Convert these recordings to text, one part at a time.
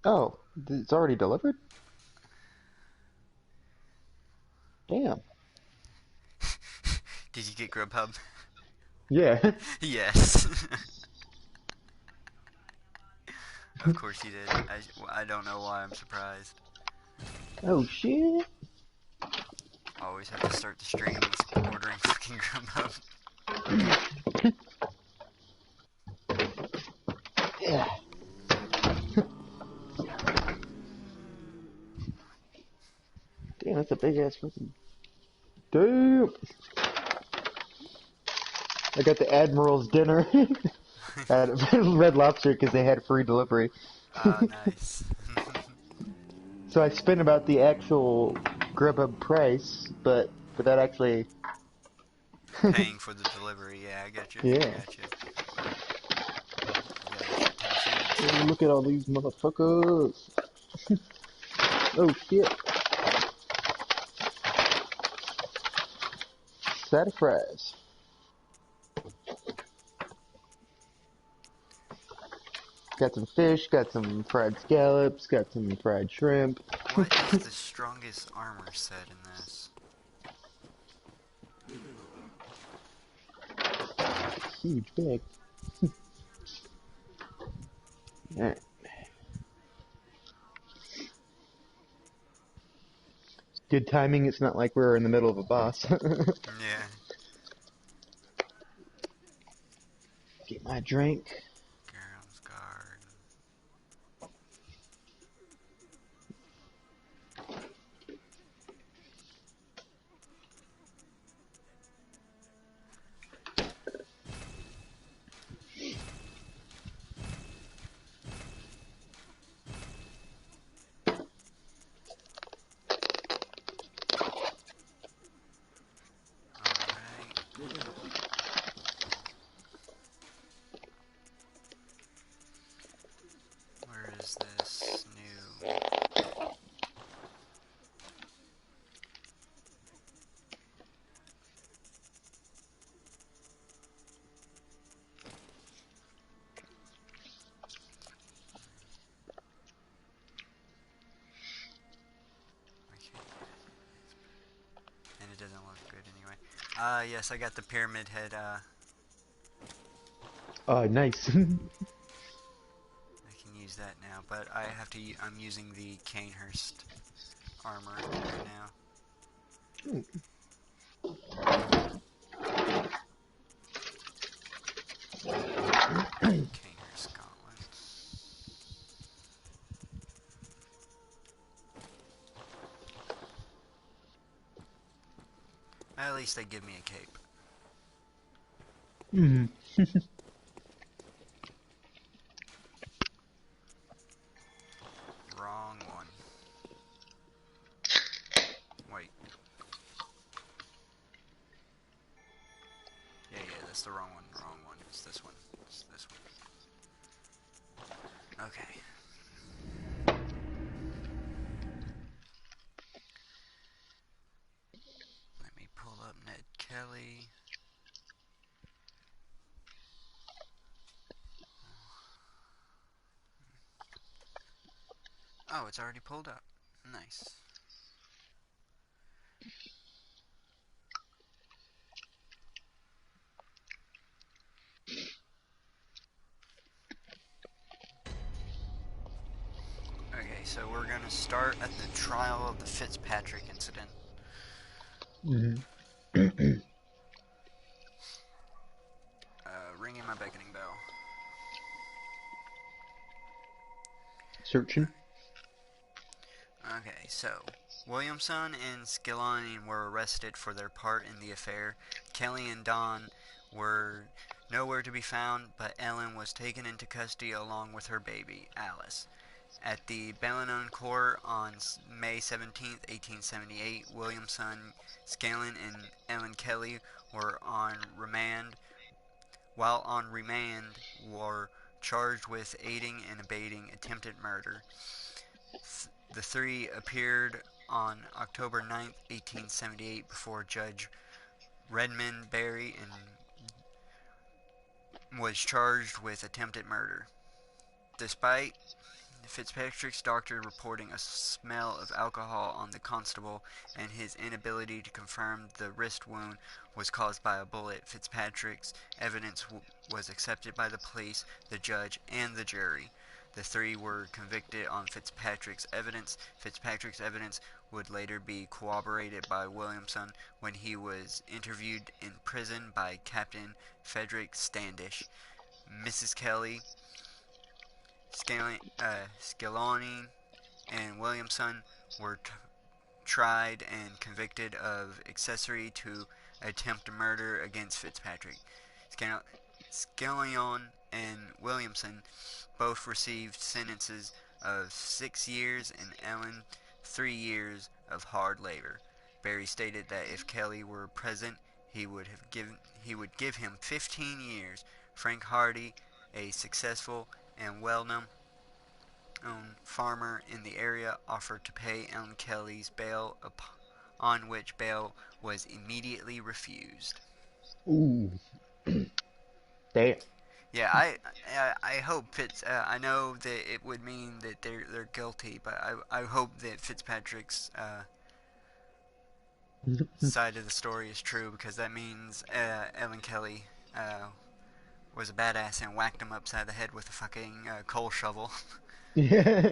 Oh, it's already delivered? Damn. Did you get Grubhub? Yeah. Yes. Of course you did. I don't know why I'm surprised. Oh shit. Always have to start the streams ordering fucking Grubhub. Yeah. Damn, that's a big ass fucking. Damn. I got the Admiral's dinner at Red Lobster because they had free delivery. Ah, nice. So I spent about the actual Grubhub price, but without actually. Paying for the delivery, yeah, I got you. I Yeah. got you. You gotta get your 10 cents. Hey, look at all these motherfuckers. Oh shit. Side of fries. Got some fish, got some fried scallops, got some fried shrimp. What is the strongest armor set in this? Huge bag. Alright. Good timing, it's not like we're in the middle of a boss. Yeah. Get my drink. Girl's Guard. Alright. Where is this new? Okay. And it doesn't look good anyway. Yes, I got the pyramid head, Nice. I can use that now, but I have to, I'm using the Canehurst armor right now. Canehurst gauntlets. At least they give me a cape. Mm. Wrong one. Wait. Yeah, that's the wrong one. Wrong one. It's this one. It's this one. Okay. Let me pull up Ned Kelly. Oh, it's already pulled up. Nice. Okay, so we're gonna start at the trial of the Fitzpatrick incident. Mm. Ringing my beckoning bell. Searching. Okay, so Williamson and Skillane were arrested for their part in the affair. Kelly and Don were nowhere to be found, but Ellen was taken into custody along with her baby, Alice. At the Bellone Court on May 17, 1878, Williamson, Skillane, and Ellen Kelly were on remand. While on remand, were charged with aiding and abetting attempted murder. The three appeared on October 9, 1878 before Judge Redmond Barry and was charged with attempted murder. Despite Fitzpatrick's doctor reporting a smell of alcohol on the constable and his inability to confirm the wrist wound was caused by a bullet. Fitzpatrick's evidence was accepted by the police, the judge, and the jury. The three were convicted on Fitzpatrick's evidence. Fitzpatrick's evidence would later be corroborated by Williamson when he was interviewed in prison by Captain Frederick Standish. Mrs. Kelly, Scaloni, and Williamson were tried and convicted of accessory to attempt murder against Fitzpatrick. Scallion and Williamson both received sentences of 6 years and Ellen 3 years of hard labor. Barry stated that if Kelly were present, he would give him 15 years. Frank Hardy, a successful and well-known farmer in the area, offered to pay Ellen Kelly's bail, on which bail was immediately refused. Ooh. Damn. Yeah, I hope I know that it would mean that they're guilty, but I hope that Fitzpatrick's side of the story is true, because that means Ellen Kelly was a badass and whacked him upside the head with a fucking coal shovel. Yeah.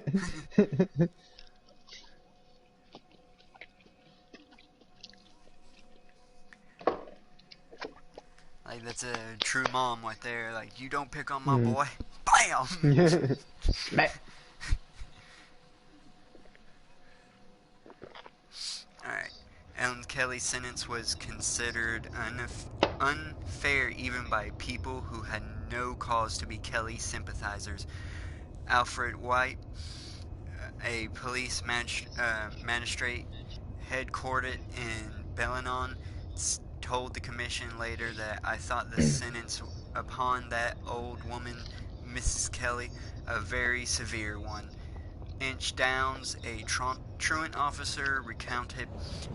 Like, that's a true mom right there. Like, you don't pick on my boy. BAM! Smack. Alright. Ellen Kelly's sentence was considered unfair even by people who had no cause to be Kelly sympathizers. Alfred White, a police magistrate headquartered in Bellingham, told the commission later that I thought the sentence upon that old woman, Mrs. Kelly, a very severe one. Inch Downs, a truant officer, recounted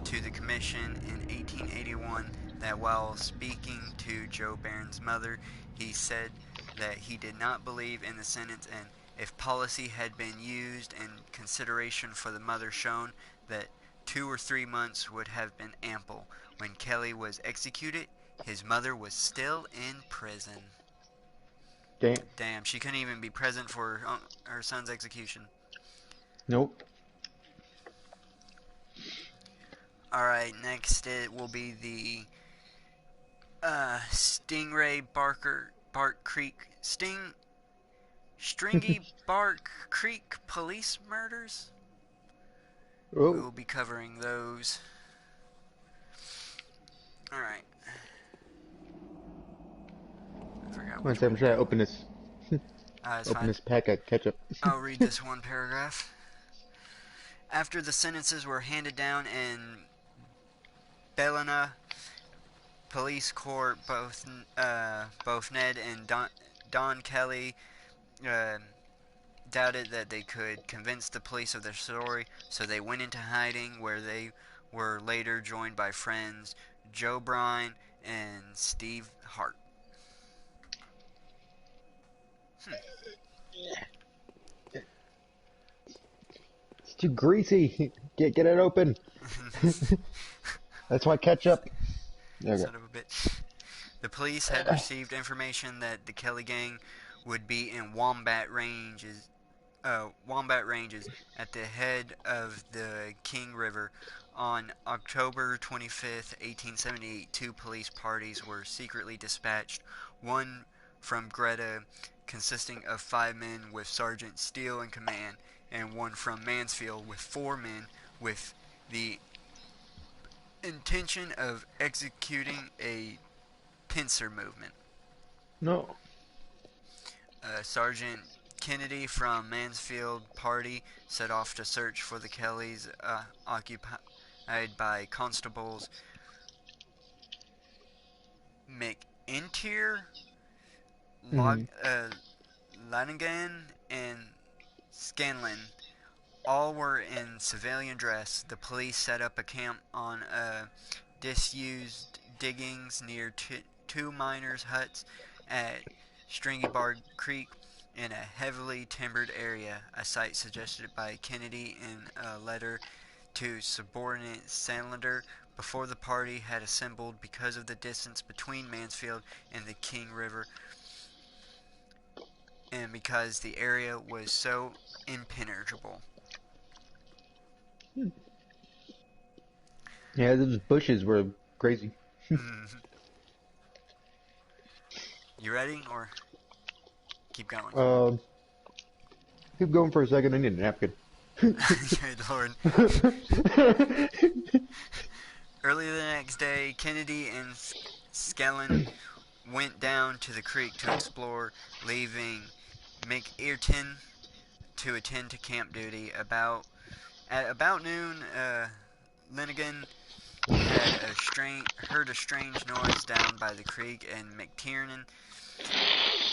to the commission in 1881 that while speaking to Joe Barron's mother, he said that he did not believe in the sentence, and if policy had been used in consideration for the mother shown, that 2 or 3 months would have been ample. When Kelly was executed, his mother was still in prison. Damn. She couldn't even be present for her son's execution. Nope. Alright, next it will be the Stingray Bark Creek Stringy Bark Creek police murders. Oh. We'll be covering those. Alright. I forgot which I'm trying to open this. Open this pack of ketchup. I'll read this one paragraph. After the sentences were handed down in Bellina Police Court, both Ned and Don Kelly doubted that they could convince the police of their story, so they went into hiding, where they were later joined by friends Joe Bryan and Steve Hart. It's too greasy. Get it open. That's why ketchup. Okay. Son of a bitch. The police had received information that the Kelly gang would be in Wombat Ranges at the head of the King River. On October 25th, 1878, 2 police parties were secretly dispatched, one from Greta, consisting of 5 men with Sergeant Steele in command, and one from Mansfield with 4 men with the intention of executing a pincer movement. No. Sergeant Kennedy from Mansfield party set off to search for the Kellys, occupied by constables McIntyre, Lanigan, and Scanlon. All were in civilian dress. The police set up a camp on disused diggings near 2 miners' huts at Stringy Bark Creek. in a heavily timbered area, a site suggested by Kennedy in a letter to subordinate Sandlander before the party had assembled because of the distance between Mansfield and the King River and because the area was so impenetrable. Yeah, those bushes were crazy. You ready or keep going? Keep going for a second. I need a napkin. Good Lord. Early the next day, Kennedy and Skellen went down to the creek to explore, leaving McEarton to attend to camp duty. At about noon, Linnigan heard a strange noise down by the creek, and McTiernan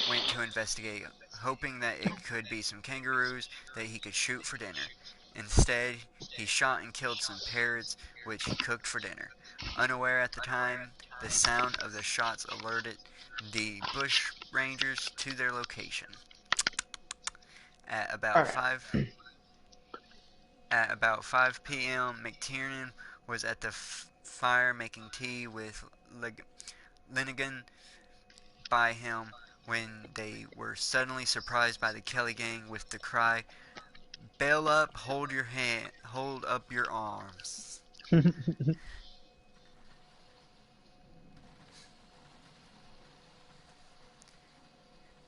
went to investigate, hoping that it could be some kangaroos that he could shoot for dinner. Instead, he shot and killed some parrots, which he cooked for dinner. Unaware at the time, the sound of the shots alerted the bush rangers to their location. At All about right. 5 p.m., McTiernan was at the fire making tea with Linnigan by him when they were suddenly surprised by the Kelly gang with the cry, "Bail up, hold up your arms."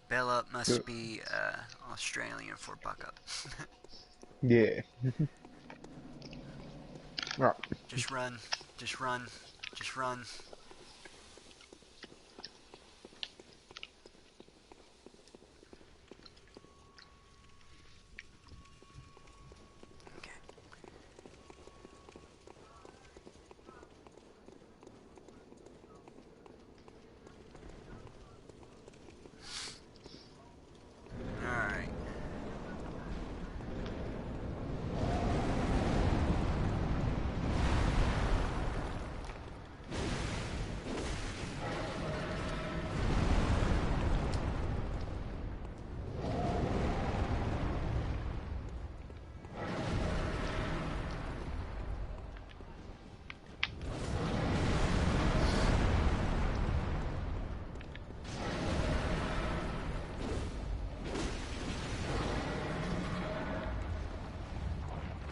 Bail up must be Australian for buck up. Yeah. All right. Just run, just run, just run. Okay. Alright.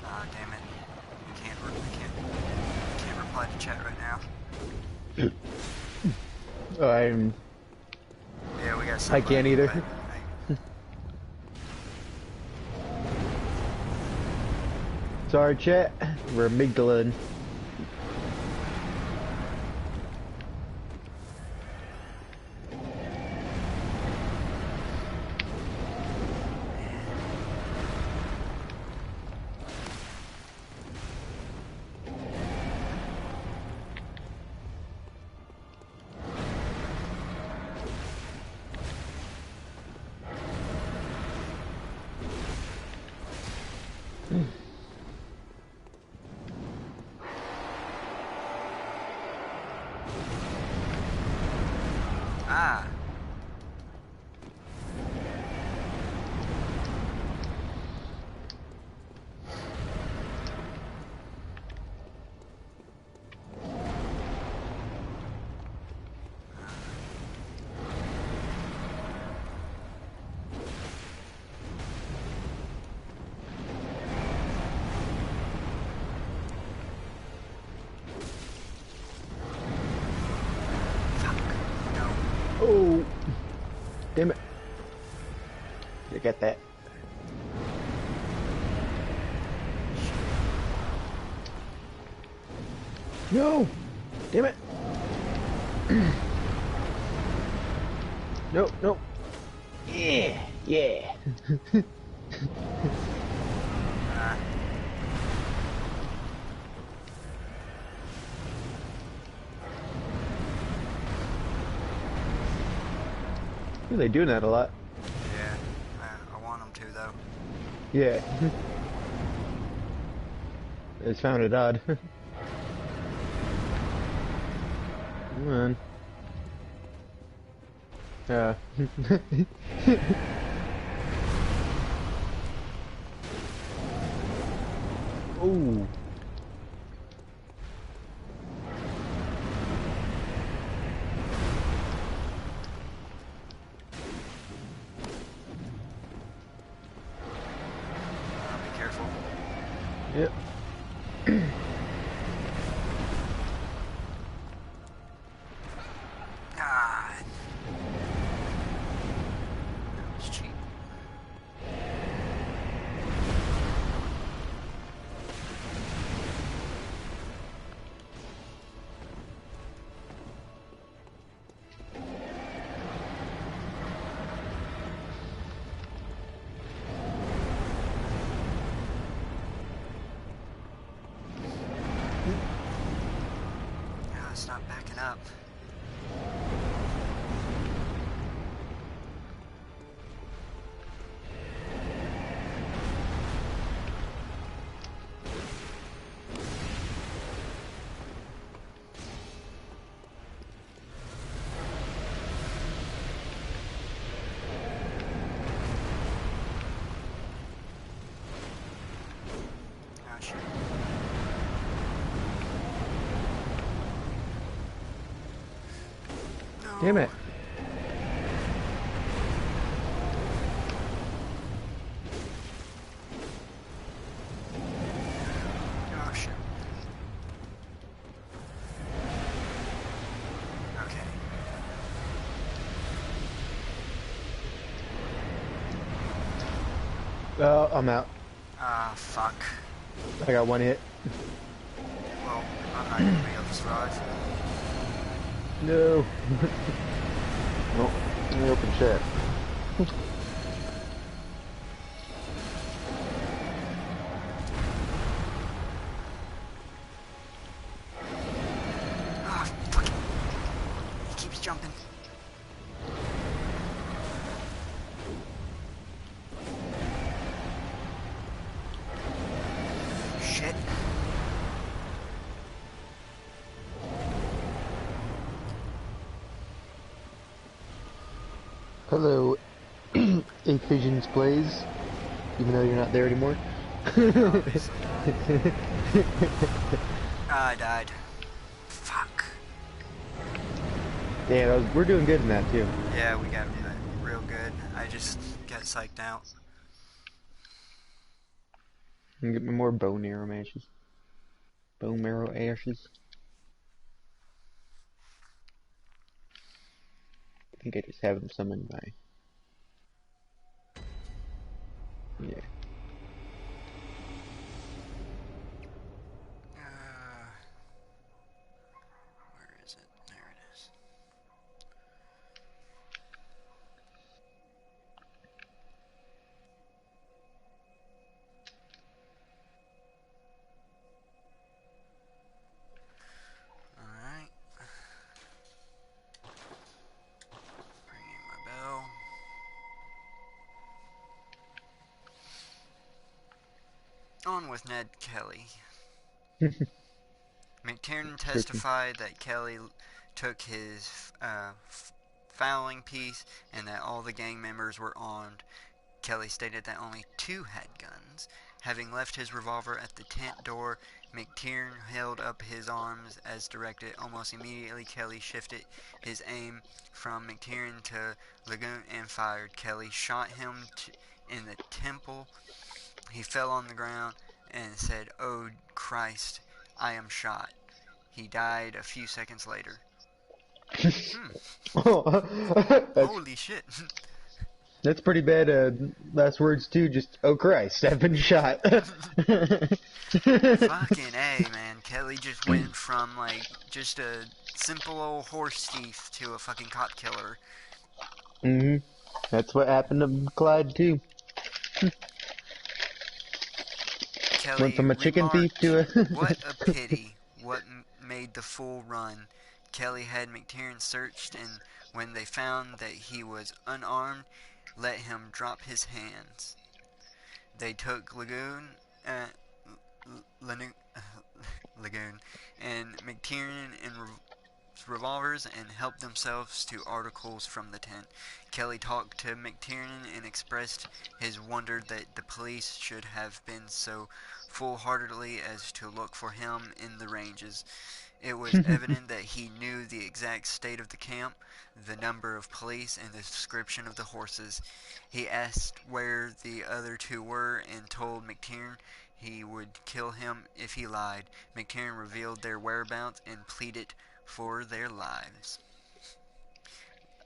Ah, damn it. I can't reply to chat right now. Yeah, we got I somebody, can't either. Sorry, chat. We're amygdala. Ah. Oh, damn it! You get that? No, damn it! No, no. Yeah, yeah. They doing that a lot. Yeah, I want them to though. Yeah. I just found it odd. Come on. Ooh. Be careful. Yep. Ah. That was cheap. Stop backing up. Oh shit. Damn it. Oh shit. Okay. Oh, I'm out. Ah, fuck. I got one hit. Well, I'm not gonna be able to survive. No. Well, let me open chat. Ah, fuck it. He keeps jumping. Shit. Hello, Eight Visions Plays, even though you're not there anymore. Obviously not. I died. Fuck. Yeah, we're doing good in that too. Yeah, we got that real good. I just got psyched out. And get me more bone marrow ashes. Bone marrow ashes. I think I just have them summoned by. Yeah. Where is it? There it is. Alright. Ringing my bell. On with Ned Kelly. McTiernan testified that Kelly took his fowling piece and that all the gang members were armed. Kelly stated that only 2 had guns. Having left his revolver at the tent door, McTiernan held up his arms as directed. Almost immediately, Kelly shifted his aim from McTiernan to Lagoon and fired. Kelly shot him in the temple. He fell on the ground and said, "Oh Christ, I am shot." He died a few seconds later. Holy shit. That's pretty bad. Last words too. Just oh Christ, I've been shot. Fucking A, man. Kelly just went from like just a simple old horse thief to a fucking cop killer. That's what happened to Clyde too. Went Kelly from a chicken thief remarked, to a. "What a pity. What made the fool run?" Kelly had McTiernan searched, and when they found that he was unarmed, let him drop his hands. They took Lagoon, Lagoon, and McTiernan revolvers and helped themselves to articles from the tent. Kelly talked to McTiernan and expressed his wonder that the police should have been so full-heartedly as to look for him in the ranges. It was evident that he knew the exact state of the camp, the number of police, and the description of the horses. He asked where the other two were and told McTiernan he would kill him if he lied. McTiernan revealed their whereabouts and pleaded for their lives.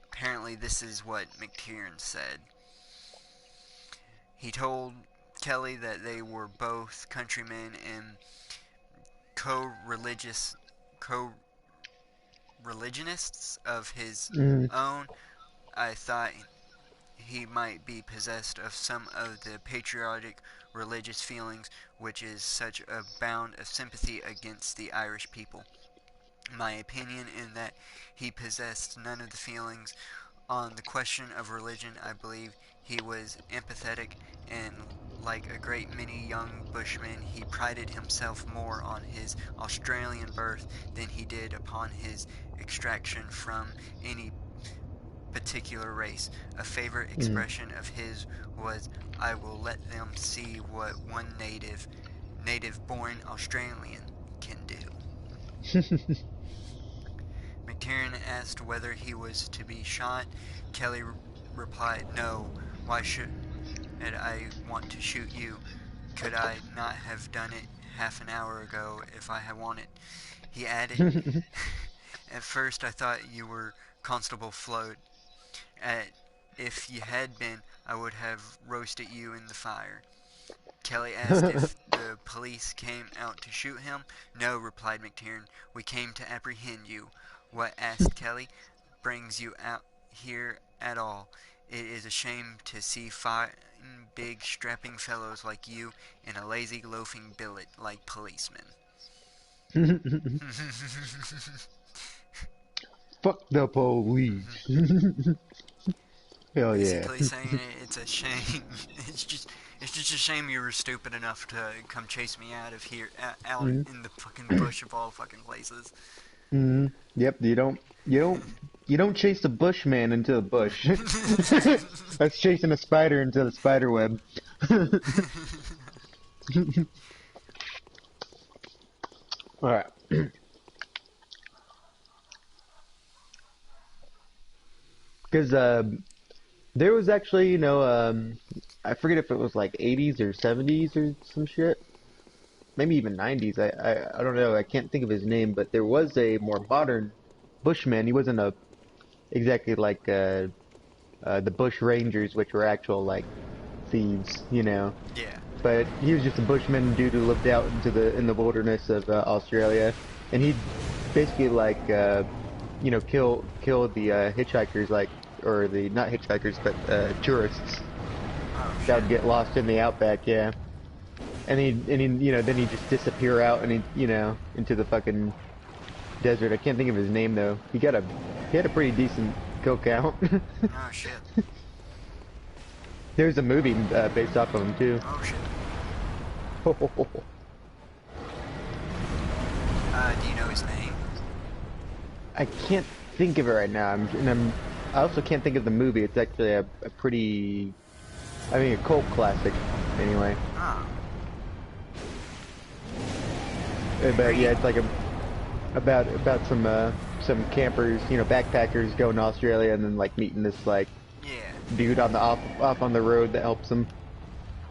Apparently, this is what McTiernan said. He told Kelly that they were both countrymen and co-religionists of his own. I thought he might be possessed of some of the patriotic religious feelings, which is such a bound of sympathy against the Irish people. My opinion in that he possessed none of the feelings on the question of religion. I believe he was empathetic, and like a great many young bushmen, he prided himself more on his Australian birth than he did upon his extraction from any particular race. A favorite expression of his was, "I will let them see what one native-born Australian can do." McTiernan asked whether he was to be shot. Kelly replied, "No. Why should I want to shoot you? Could I not have done it half an hour ago if I had wanted?" He added, "At first I thought you were Constable Float. If you had been, I would have roasted you in the fire." Kelly asked if the police came out to shoot him. "No," replied McTiernan. "We came to apprehend you." "What," asked Kelly, "brings you out here at all? It is a shame to see fine, big, strapping fellows like you in a lazy, loafing billet like policemen." Fuck the police. Hell yeah. Basically saying it's a shame. It's just a shame you were stupid enough to come chase me out of here, out in the fucking bush of all fucking places. Yep, you don't chase the bushman into the bush. That's chasing a spider into the spider web. Alright. Because there was actually, I forget if it was like 80s or 70s or some shit. Maybe even 90s. I don't know. I can't think of his name, but there was a more modern bushman. He wasn't exactly like the bush rangers, which were actual like thieves, Yeah. But he was just a bushman dude who lived out in the wilderness of Australia, and he'd basically like kill the hitchhikers, or the not hitchhikers but tourists that would get lost in the outback, yeah. And he then he'd just disappear out and into the fucking desert. I can't think of his name though. He had a pretty decent kill count. Oh shit. There's a movie based off of him too. Oh shit. Do you know his name? I can't think of it right now. I also can't think of the movie. It's actually a pretty, a cult classic, anyway. Oh. But yeah, it's like about some campers, backpackers going to Australia and then like meeting this like dude on the off on the road that helps them.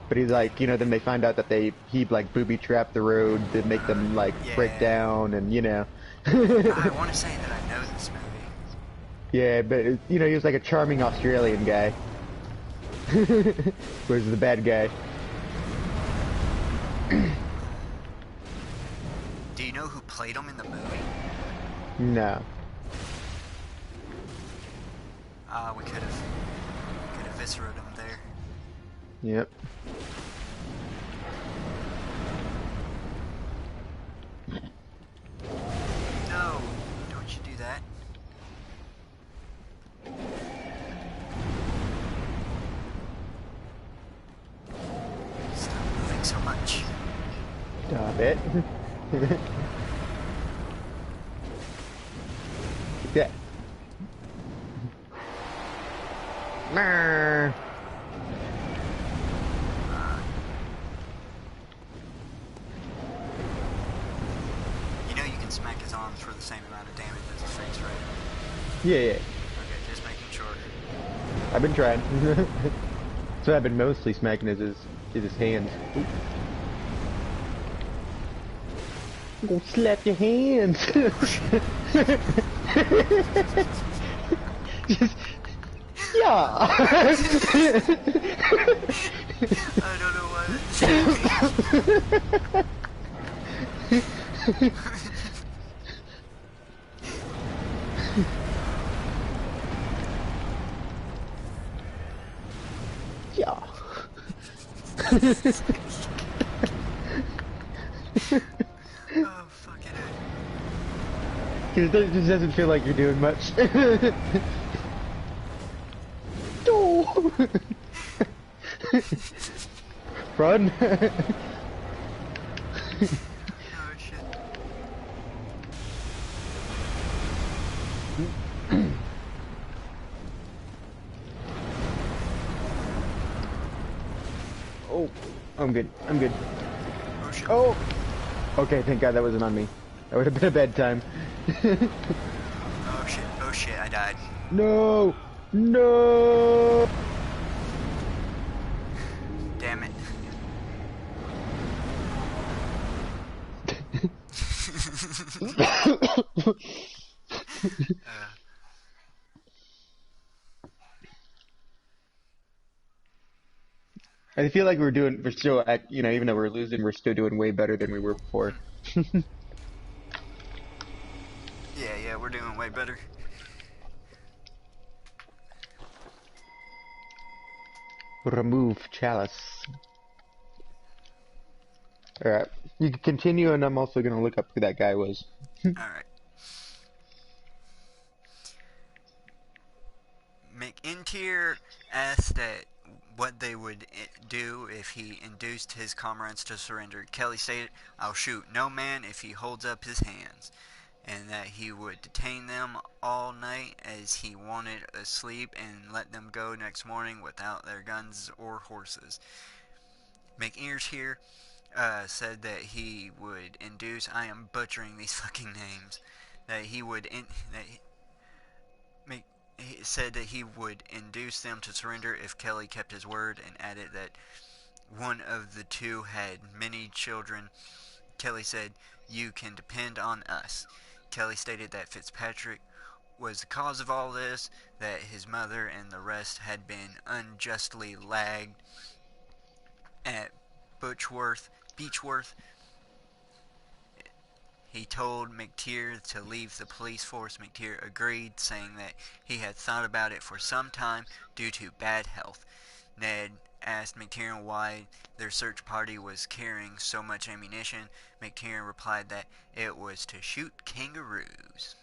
But he's like, then they find out that he like booby trapped the road to make them like break down, and I want to say that I know this movie. Yeah, but he was like a charming Australian guy. Where's the bad guy? Do you know who played him in the movie? No. We could have eviscerated him there. Yep. No, don't you do that. Stop moving so much. Stop it. Yeah. Mer. You know you can smack his arms for the same amount of damage as his face, right? Yeah, yeah. Okay, just making sure. I've been trying. So I've been mostly smacking his hands. Ooh. Go slap your hands. Just, yeah. I don't know why. Yeah. Oh, fucking it. Because it just doesn't feel like you're doing much. No. Run. Oh, shit. Oh, I'm good. I'm good. Oh, shit. Oh. Okay, thank God that wasn't on me. That would have been a bad time. Oh, shit. Oh, shit. I died. No. No. Damn it. I feel like we're still at, even though we're losing, we're still doing way better than we were before. Yeah, we're doing way better. Remove chalice. Alright. You can continue, and I'm also gonna look up who that guy was. Alright. McIntyre asked that what they would do if he induced his comrades to surrender. Kelly stated, "I'll shoot no man if he holds up his hands," and that he would detain them all night as he wanted asleep and let them go next morning without their guns or horses. McIntyre said that he would induce, I am butchering these fucking names, that he would, he said that he would induce them to surrender if Kelly kept his word, and added that one of the two had many children. Kelly said, "You can depend on us." Kelly stated that Fitzpatrick was the cause of all this, that his mother and the rest had been unjustly lagged at Beechworth. He told McTier to leave the police force. McTier agreed, saying that he had thought about it for some time due to bad health. Ned asked McTier why their search party was carrying so much ammunition. McTier replied that it was to shoot kangaroos.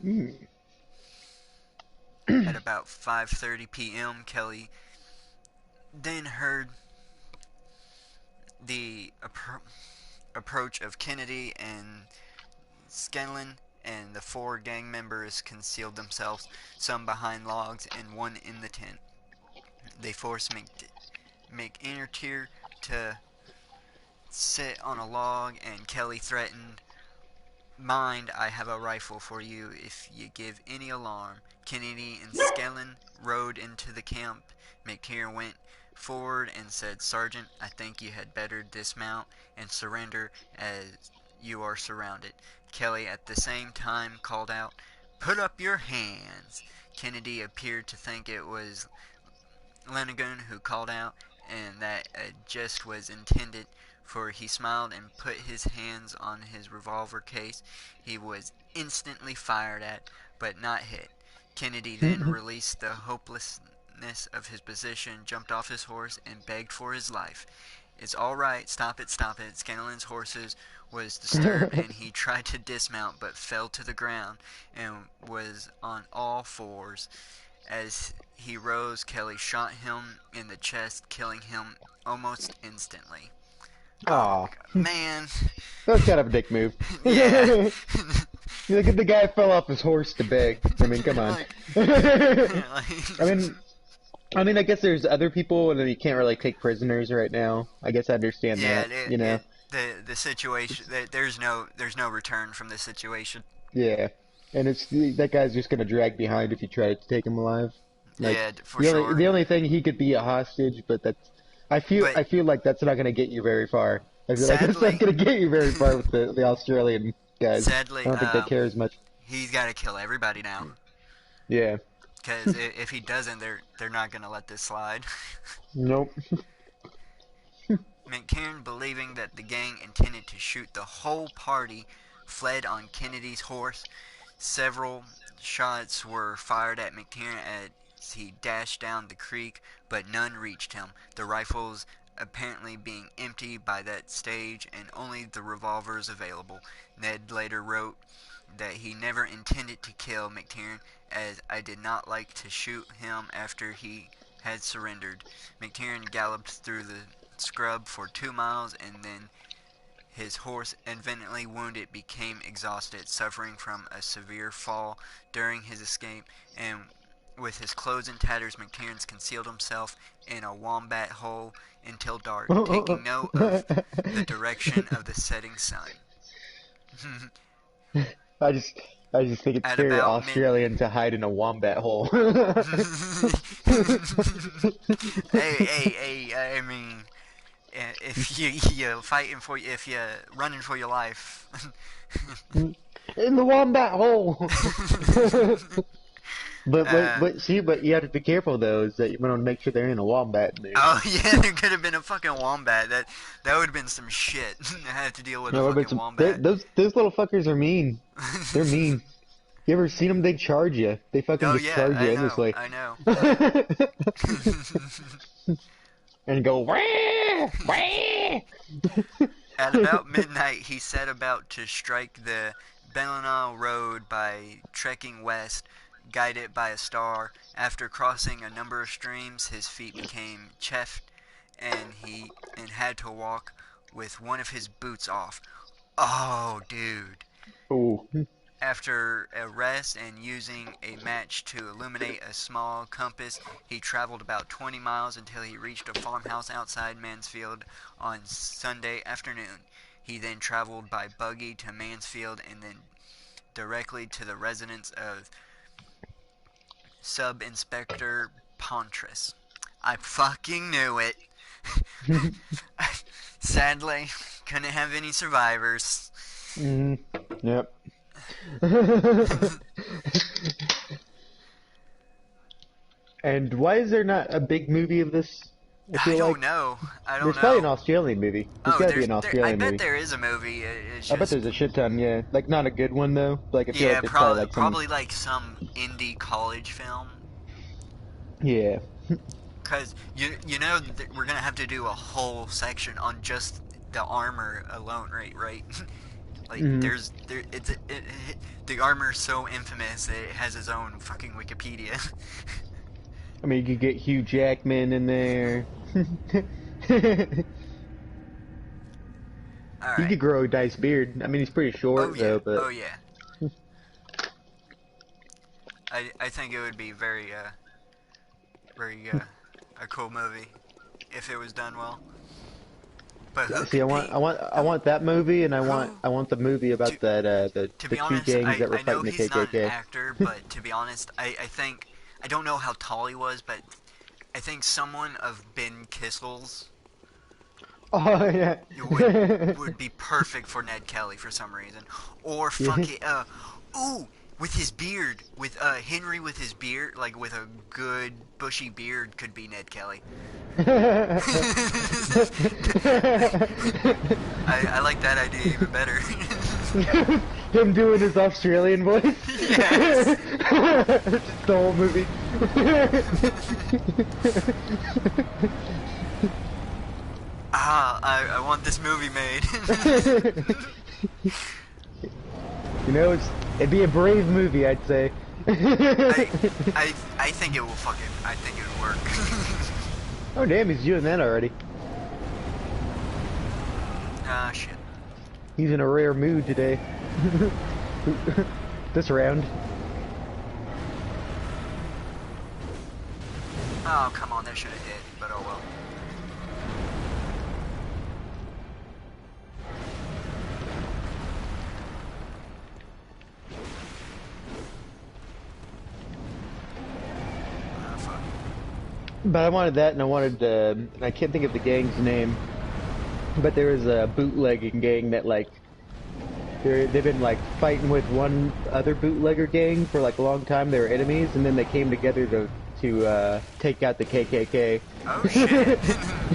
Mm. At about 5:30 p.m., Kelly then heard the approach of Kennedy and Scanlon, and the four gang members concealed themselves, some behind logs and one in the tent. They forced McIntyre to sit on a log, and Kelly threatened, "Mind, I have a rifle for you if you give any alarm." Kennedy and Scanlon rode into the camp. McTier went forward and said, "Sergeant, I think you had better dismount and surrender as you are surrounded." Kelly at the same time called out, "Put up your hands." Kennedy appeared to think it was Lanigan who called out, and that a jest was intended, for he smiled and put his hands on his revolver case. He was instantly fired at, but not hit. Kennedy then released the hopelessness of his position, jumped off his horse, and begged for his life. "It's all right, stop it, stop it." Scanlon's horses was disturbed, and he tried to dismount, but fell to the ground and was on all fours. As he rose, Kelly shot him in the chest, killing him almost instantly. Oh, Aw. man. That was kind of a dick move. Yeah. Look at the guy fell off his horse to beg. I mean, come on. like, I mean, I guess there's other people, and then you can't really take prisoners right now. I guess I understand yeah, that, you know? the situation. There's no return from this situation. Yeah. And it's that guy's just gonna drag behind if you try to take him alive. Like Yeah, for sure. the only thing he could be a hostage, but that's But I feel like that's not gonna get you very far. I feel like that's not sadly, gonna get you very far with the Australian guys. I sadly, don't think they care as much. he's got to kill everybody now. Yeah. Because if he doesn't, they're not gonna let this slide. Nope. McTiernan, believing that the gang intended to shoot the whole party, fled on Kennedy's horse. Several shots were fired at McTiernan as he dashed down the creek, but none reached him. The rifles apparently being empty by that stage and only the revolvers available. Ned later wrote that he never intended to kill McTiernan, as I did not like to shoot him after he had surrendered. McTiernan galloped through the scrub for 2 miles, and then his horse, evidently wounded, became exhausted, suffering from a severe fall during his escape, and with his clothes in tatters, McTiernan concealed himself in a wombat hole until dark, taking note of the direction of the setting sun. I just I just think it's At very about Australian to hide in a wombat hole. hey, I mean, if you fighting for if you running for your life. In the wombat hole. But you have to be careful though. Is that you want to make sure they're in a wombat there. Oh yeah, there could have been a fucking wombat. That would have been some shit. I had to deal with a fucking wombat. Those little fuckers are mean. They're mean. You ever seen them? They charge you. They fucking Oh just yeah, charge you endlessly. I know. And go wah, wah. At about midnight, he set about to strike the Ballina Road by trekking west, guided by a star. After crossing a number of streams, his feet became chafed, and he had to walk with one of his boots off. Oh, dude. Oh. After a rest and using a match to illuminate a small compass, he traveled about 20 miles until he reached a farmhouse outside Mansfield on Sunday afternoon. He then traveled by buggy to Mansfield and then directly to the residence of Sub-Inspector Pontress. I fucking knew it. Sadly, couldn't have any survivors. Yep. And why is there not a big movie of this? I don't know. There's probably an Australian movie. There's gotta be an Australian movie. I bet there is a movie. I bet there's a shit ton, yeah. Like, not a good one, though. Like, I feel yeah, like it's probably like some indie college film. Yeah. Because, you know, we're going to have to do a whole section on just the armor alone, right? Like, the armor's so infamous that it has its own fucking Wikipedia. I mean, you could get Hugh Jackman in there. All He right. could grow a nice beard. I mean, he's pretty short, though, but... Oh, yeah. I think it would be very a cool movie if it was done well. But See, I want that movie, and I want the movie about the be two honest, gangs that were I know fighting the he's not an KKK. actor, but to be honest, I think I don't know how tall he was, but I think someone of Ben Kissel's Oh yeah. would be perfect for Ned Kelly for some reason, or fucking with his beard, with Henry with his beard, like with a good bushy beard, could be Ned Kelly. I like that idea even better. Him doing his Australian voice. Yes. Just the whole movie. I want this movie made. You know, it'd be a brave movie, I'd say. I think it will I think it would work. Oh damn, he's doing that already. Ah, shit. He's in a rare mood today. this round. Oh, come on, that should have hit, but oh well. Fuck. But I wanted that, and I wanted, I can't think of the gang's name, but there was a bootlegging gang that, like, they've been, like, fighting with one other bootlegger gang for, like, a long time. They were enemies, and then they came together to take out the KKK. Oh shit.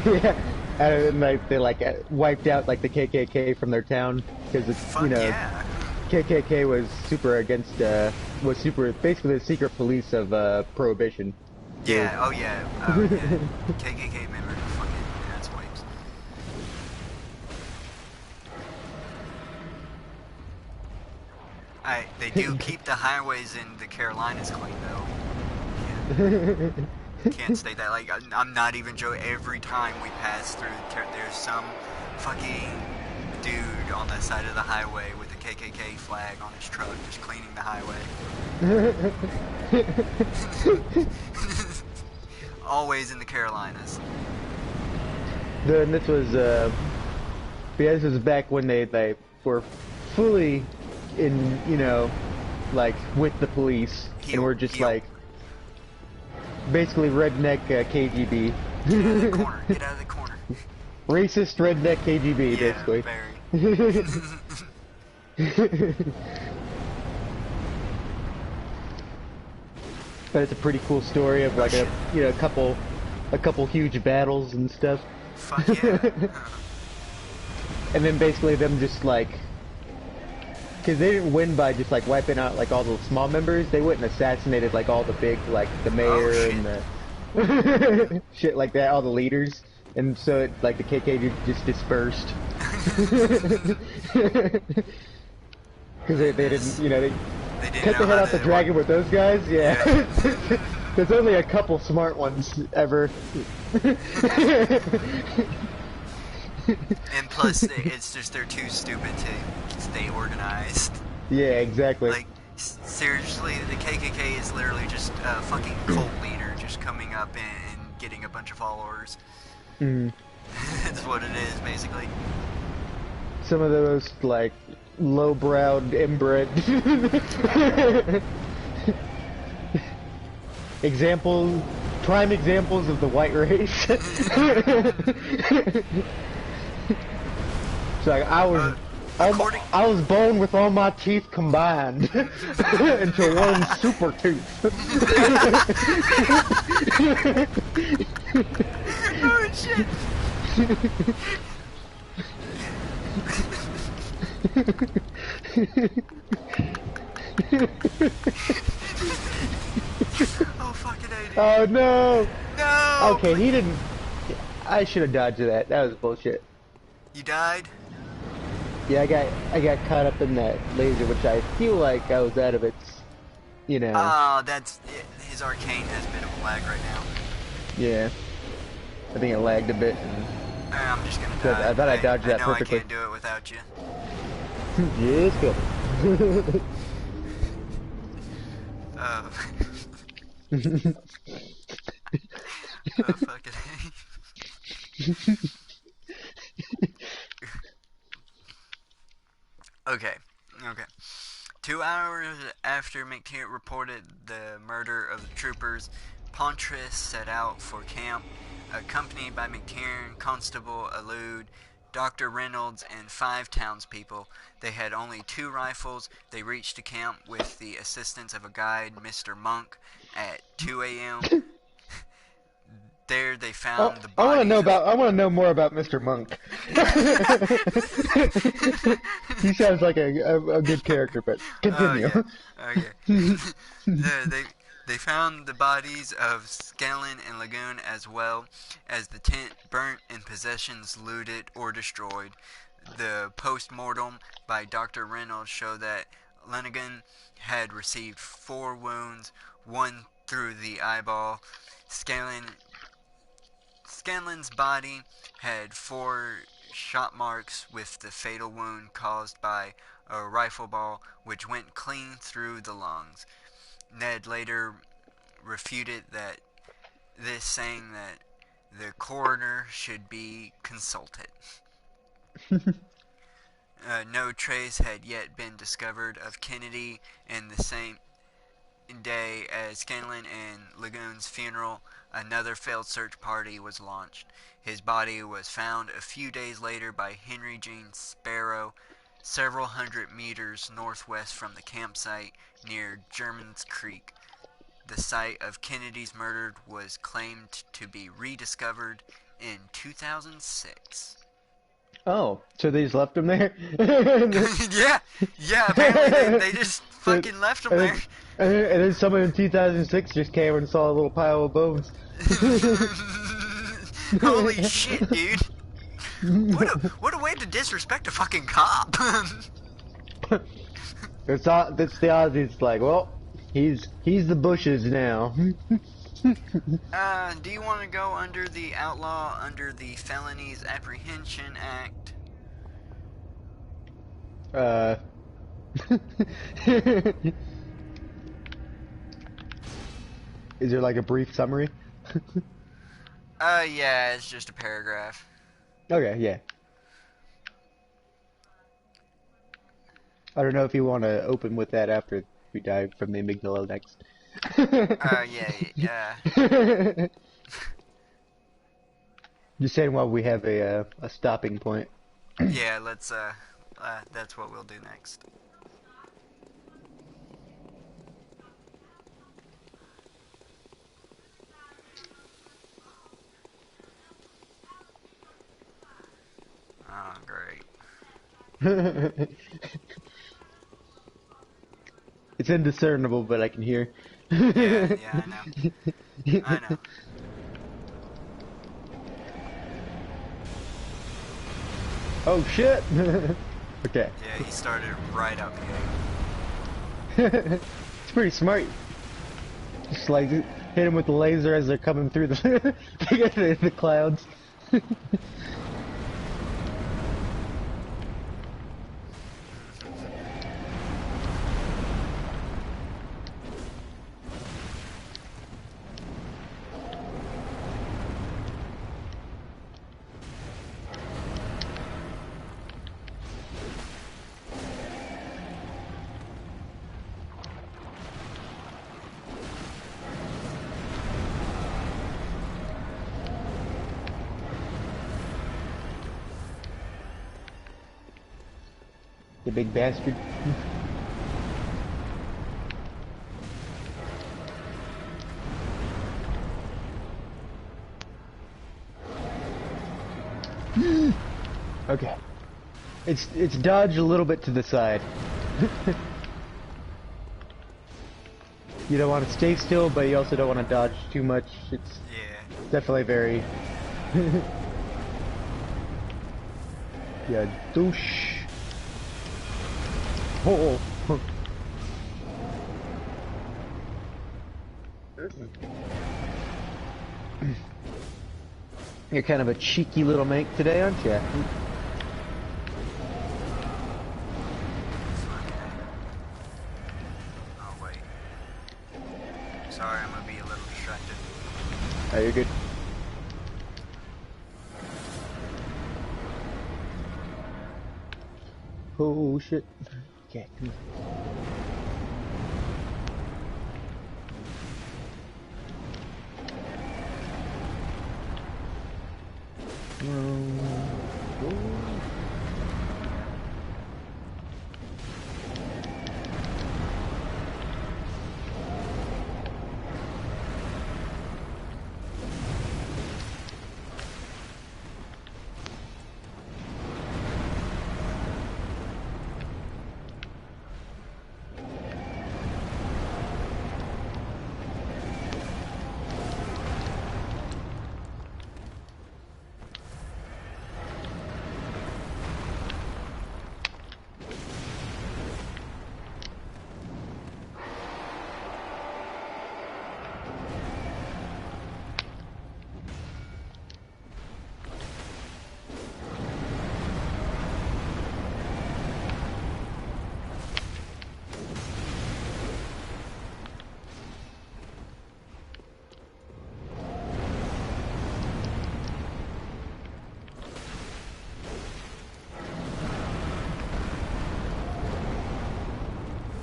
Yeah. And like they like wiped out like the KKK from their town because it's Fuck yeah. KKK was super against was super basically the secret police of prohibition. Yeah, oh yeah. Oh yeah. KKK members are fucking ass wipes. They do keep the highways in the Carolinas clean though. Yeah. Can't state that. Like, I'm not even joking. Every time we pass through, there's some fucking dude on the side of the highway with a KKK flag on his truck just cleaning the highway. Always in the Carolinas. Then this was this was back when they were fully in, you know, like with the police, and we're just like basically redneck KGB. Get out of the corner. Get out of the corner. Racist redneck KGB, Yeah, basically. Very. But it's a pretty cool story of like a couple huge battles and stuff. Fuck yeah. And then basically them just like, because they didn't win by just like wiping out like all the small members, they went and assassinated like all the big, like the mayor and the shit like that, all the leaders, and so it, like the KKK just dispersed. Because they didn't, you know, they didn't cut the head off the dragon with those guys, yeah. There's only a couple smart ones ever. And plus, it's just they're too stupid to stay organized. Yeah, exactly. Like, seriously, the KKK is literally just a fucking cult leader just coming up and getting a bunch of followers. Mm. That's what it is, basically. Some of those, like, low-browed, inbred prime examples of the white race. It's like I was born with all my teeth combined into one super tooth. Oh shit! Oh fucking A. Oh no! No! Okay, he didn't. I should have dodged that. That was bullshit. You died? Yeah, I got caught up in that laser, which I feel like I was out of its, you know. Oh, that's his arcane has a bit of a lag right now. Yeah, I think it lagged a bit. I'm just gonna die. I thought I dodged that I know perfectly. I can't do it without you. Yeah, it's good. Oh fucking Okay. 2 hours after McTeer reported the murder of the troopers, Pontress set out for camp, accompanied by McTiernan, Constable Elude, Dr. Reynolds, and 5 townspeople. They had only 2 rifles. They reached the camp with the assistance of a guide, Mr. Monk, at 2 a.m. There they found the bodies. I want to know more about Mr. Monk. He sounds like a good character, but continue. They found the bodies of Skellen and Lagoon, as well as the tent burnt and possessions looted or destroyed. The post-mortem by Dr. Reynolds showed that Lanigan had received 4 wounds, 1 through the eyeball. Skellen Scanlan's body had 4 shot marks with the fatal wound caused by a rifle ball which went clean through the lungs. Ned later refuted this, saying that the coroner should be consulted. No trace had yet been discovered of Kennedy, and the same day as Scanlan and Lagoon's funeral, another failed search party was launched. His body was found a few days later by Henry Jean Sparrow, several hundred meters northwest from the campsite near Germans Creek. The site of Kennedy's murder was claimed to be rediscovered in 2006. Oh, so they just left him there? yeah, apparently they just fucking left him there. And then someone in 2006 just came and saw a little pile of bones. Holy shit, dude. What a way to disrespect a fucking cop. That's the odds. It's like, well, he's the bushes now. Do you want to go under the outlaw under the Felonies Apprehension Act? Is there like a brief summary? Yeah, it's just a paragraph. Okay, yeah. I don't know if you want to open with that after we die from the amygdala next. Yeah. Just saying while we have a stopping point. Yeah, let's, that's what we'll do next. Oh, great. It's indiscernible, but I can hear. Yeah, I know. I know. Oh shit! Okay. Yeah, he started right out the gate. It's pretty smart. Just like hit him with the laser as they're coming through the clouds. The big bastard. Okay. It's dodged a little bit to the side. You don't want to stay still, but you also don't want to dodge too much. It's definitely very... Yeah, douche. Oh. You're kind of a cheeky little mate today, aren't you? Oh, wait. Sorry, I'm gonna be a little distracted. Oh, you're good. Oh, shit. Okay, come on.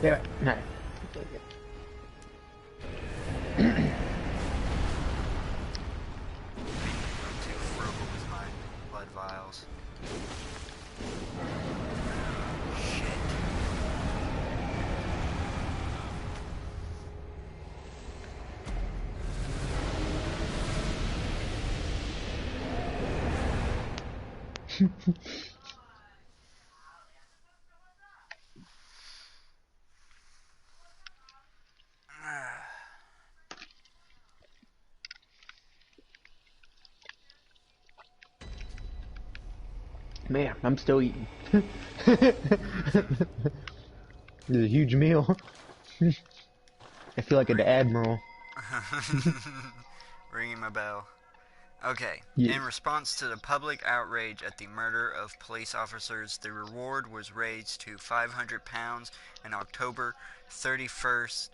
Yeah. No. I'm too frugal with my blood vials. Shit. Man, I'm still eating. This is a huge meal. I feel like an Ringing. admiral. Ringing my bell. Okay. Yeah. In response to the public outrage at the murder of police officers, the reward was raised to £500 on October 31st,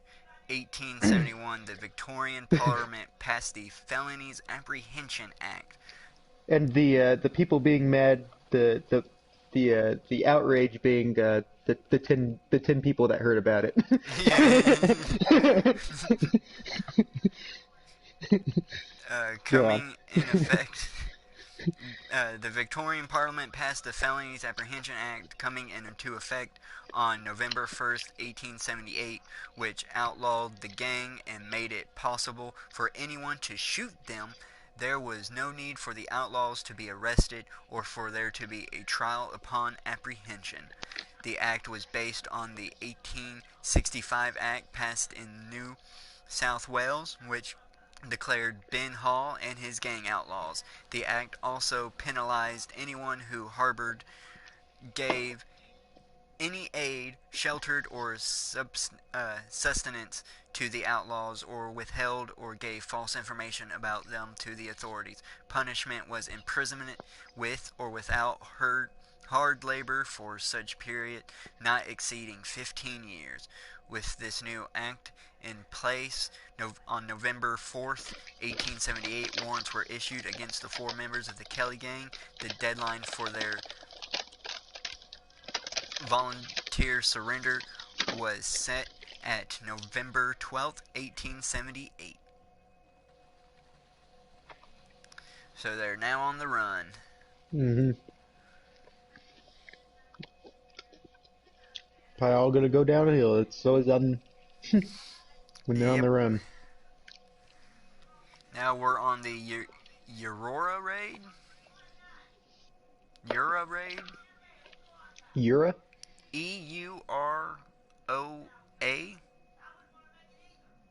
1871. The Victorian Parliament passed the Felonies Apprehension Act. And the people being mad, the outrage being the ten people that heard about it. Yeah. Go on. Coming in effect, the Victorian Parliament passed the Felonies Apprehension Act, coming into effect on November 1st, 1878, which outlawed the gang and made it possible for anyone to shoot them. There was no need for the outlaws to be arrested or for there to be a trial upon apprehension. The act was based on the 1865 Act passed in New South Wales, which declared Ben Hall and his gang outlaws. The act also penalized anyone who harbored, gave any aid, sheltered, or sustenance to the outlaws, or withheld or gave false information about them to the authorities. Punishment was imprisonment with or without hard labor for such period not exceeding 15 years. With this new act in place, on November 4th, 1878, warrants were issued against the four members of the Kelly gang. The deadline for their volunteer surrender was set at November 12th, 1878. So they're now on the run. Mm-hmm. Probably all gonna go downhill. It's always on when they're on Yep. the run. Now we're on the Aurora raid. Eura raid. Yura? Euroa.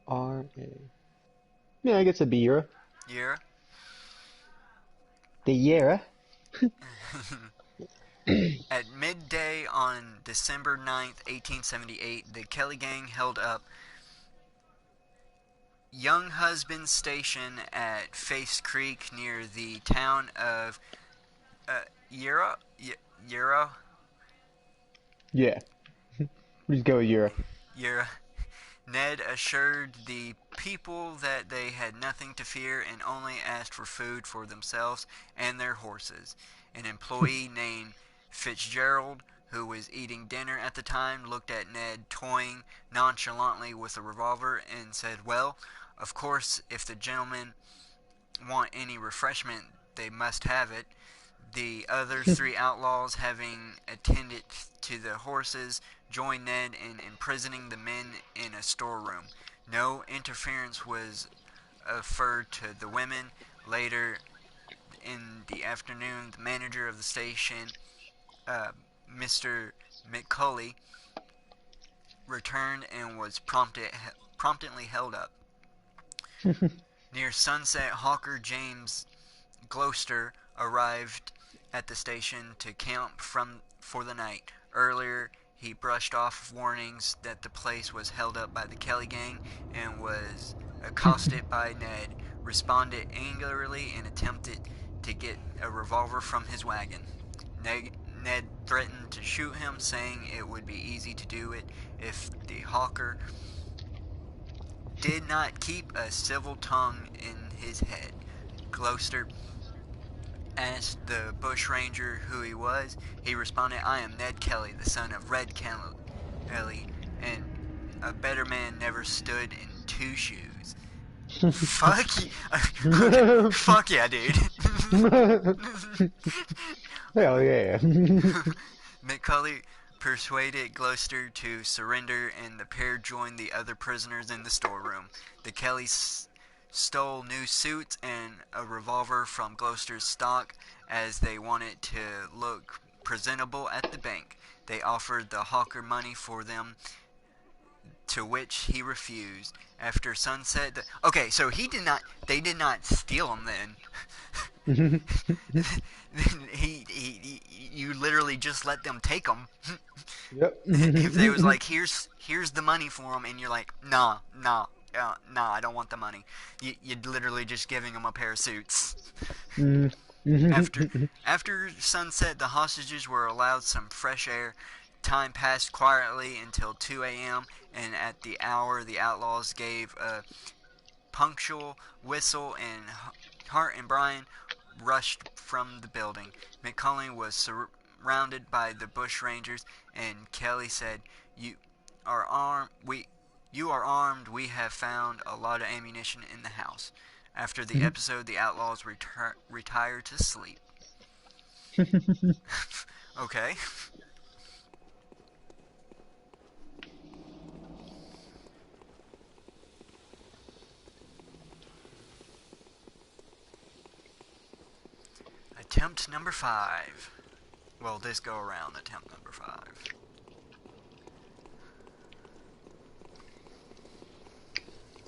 R-A. Yeah, I guess it'd be Yura. Yura. The Yura? At midday on December 9th, 1878, the Kelly gang held up Young Husband Station at Face Creek near the town of Yura. Yura. Yeah. Just go with Yura. Yura. Ned assured the people that they had nothing to fear and only asked for food for themselves and their horses. An employee named Fitzgerald, who was eating dinner at the time, looked at Ned toying nonchalantly with a revolver and said, "Well, of course, if the gentlemen want any refreshment, they must have it." The other three outlaws, having attended to the horses, joined Ned in imprisoning the men in a storeroom. No interference was offered to the women. Later in the afternoon, the manager of the station, Mr. McCulley, returned and was promptly held up. Near sunset, Hawker James Gloucester arrived at the station to camp for the night. Earlier, he brushed off warnings that the place was held up by the Kelly gang and was accosted by Ned, responded angrily, and attempted to get a revolver from his wagon. Ned threatened to shoot him, saying it would be easy to do it if the hawker did not keep a civil tongue in his head. Gloucester asked the bushranger who he was. He responded, "I am Ned Kelly, the son of Red Kelly, and a better man never stood in two shoes. Fuck okay, fuck yeah, dude. Hell yeah. McCully persuaded Gloucester to surrender, and the pair joined the other prisoners in the storeroom. The Kellys stole new suits and a revolver from Gloucester's stock as they wanted to look presentable at the bank. They offered the hawker money for them, to which he refused. After sunset, okay, so he did not. They did not steal him then. You literally just let them take them. Yep. If they was like, here's the money for them, and you're like, nah, I don't want the money. You're literally just giving them a pair of suits. After sunset, the hostages were allowed some fresh air. Time passed quietly until 2 a.m., and at the hour, the outlaws gave a punctual whistle, and Hart and Bryan rushed from the building. McCully was surrounded by the bush rangers, and Kelly said, "You are armed. You are armed. We have found a lot of ammunition in the house." After the episode, the outlaws retired to sleep. Okay. Attempt number 5. Well, this go around, attempt number 5.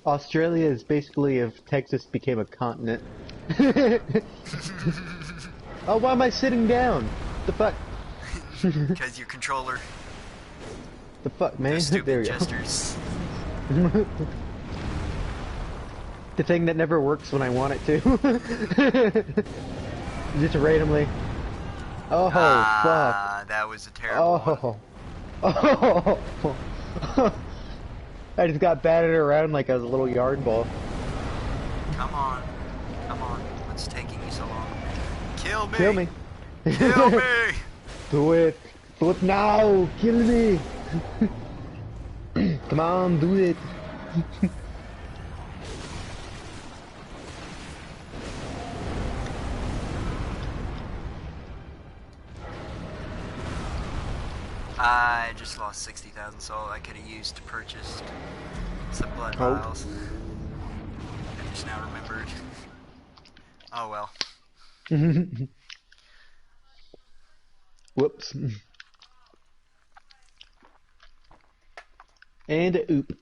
Australia is basically if Texas became a continent. Oh, why am I sitting down? The fuck? Because your controller. The fuck, man? Those stupid There we gestures. go. The thing that never works when I want it to. Just randomly. Oh, fuck. That was a terrible one. Oh. I just got batted around like a little yard ball. Come on. What's taking you so long? Kill me. Kill me. Kill me. Do it. Do it now. Kill me. Come on, do it. I just lost 60,000 soul I could have used to purchase some blood vials. I just now remembered. Oh well. Whoops. And oop.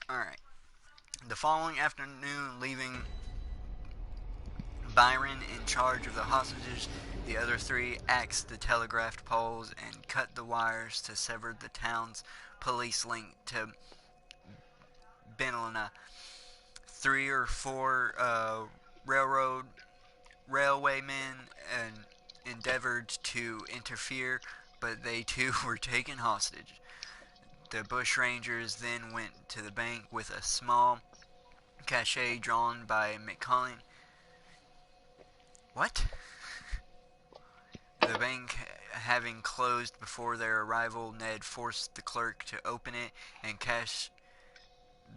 Alright. The following afternoon, leaving Byron in charge of the hostages, the other three axed the telegraph poles and cut the wires to sever the town's police link to Benelina. 3 or 4 railwaymen endeavored to interfere, but they too were taken hostage. The bushrangers then went to the bank with a small cachet drawn by McCully. What? The bank having closed before their arrival, Ned forced the clerk to open it and cash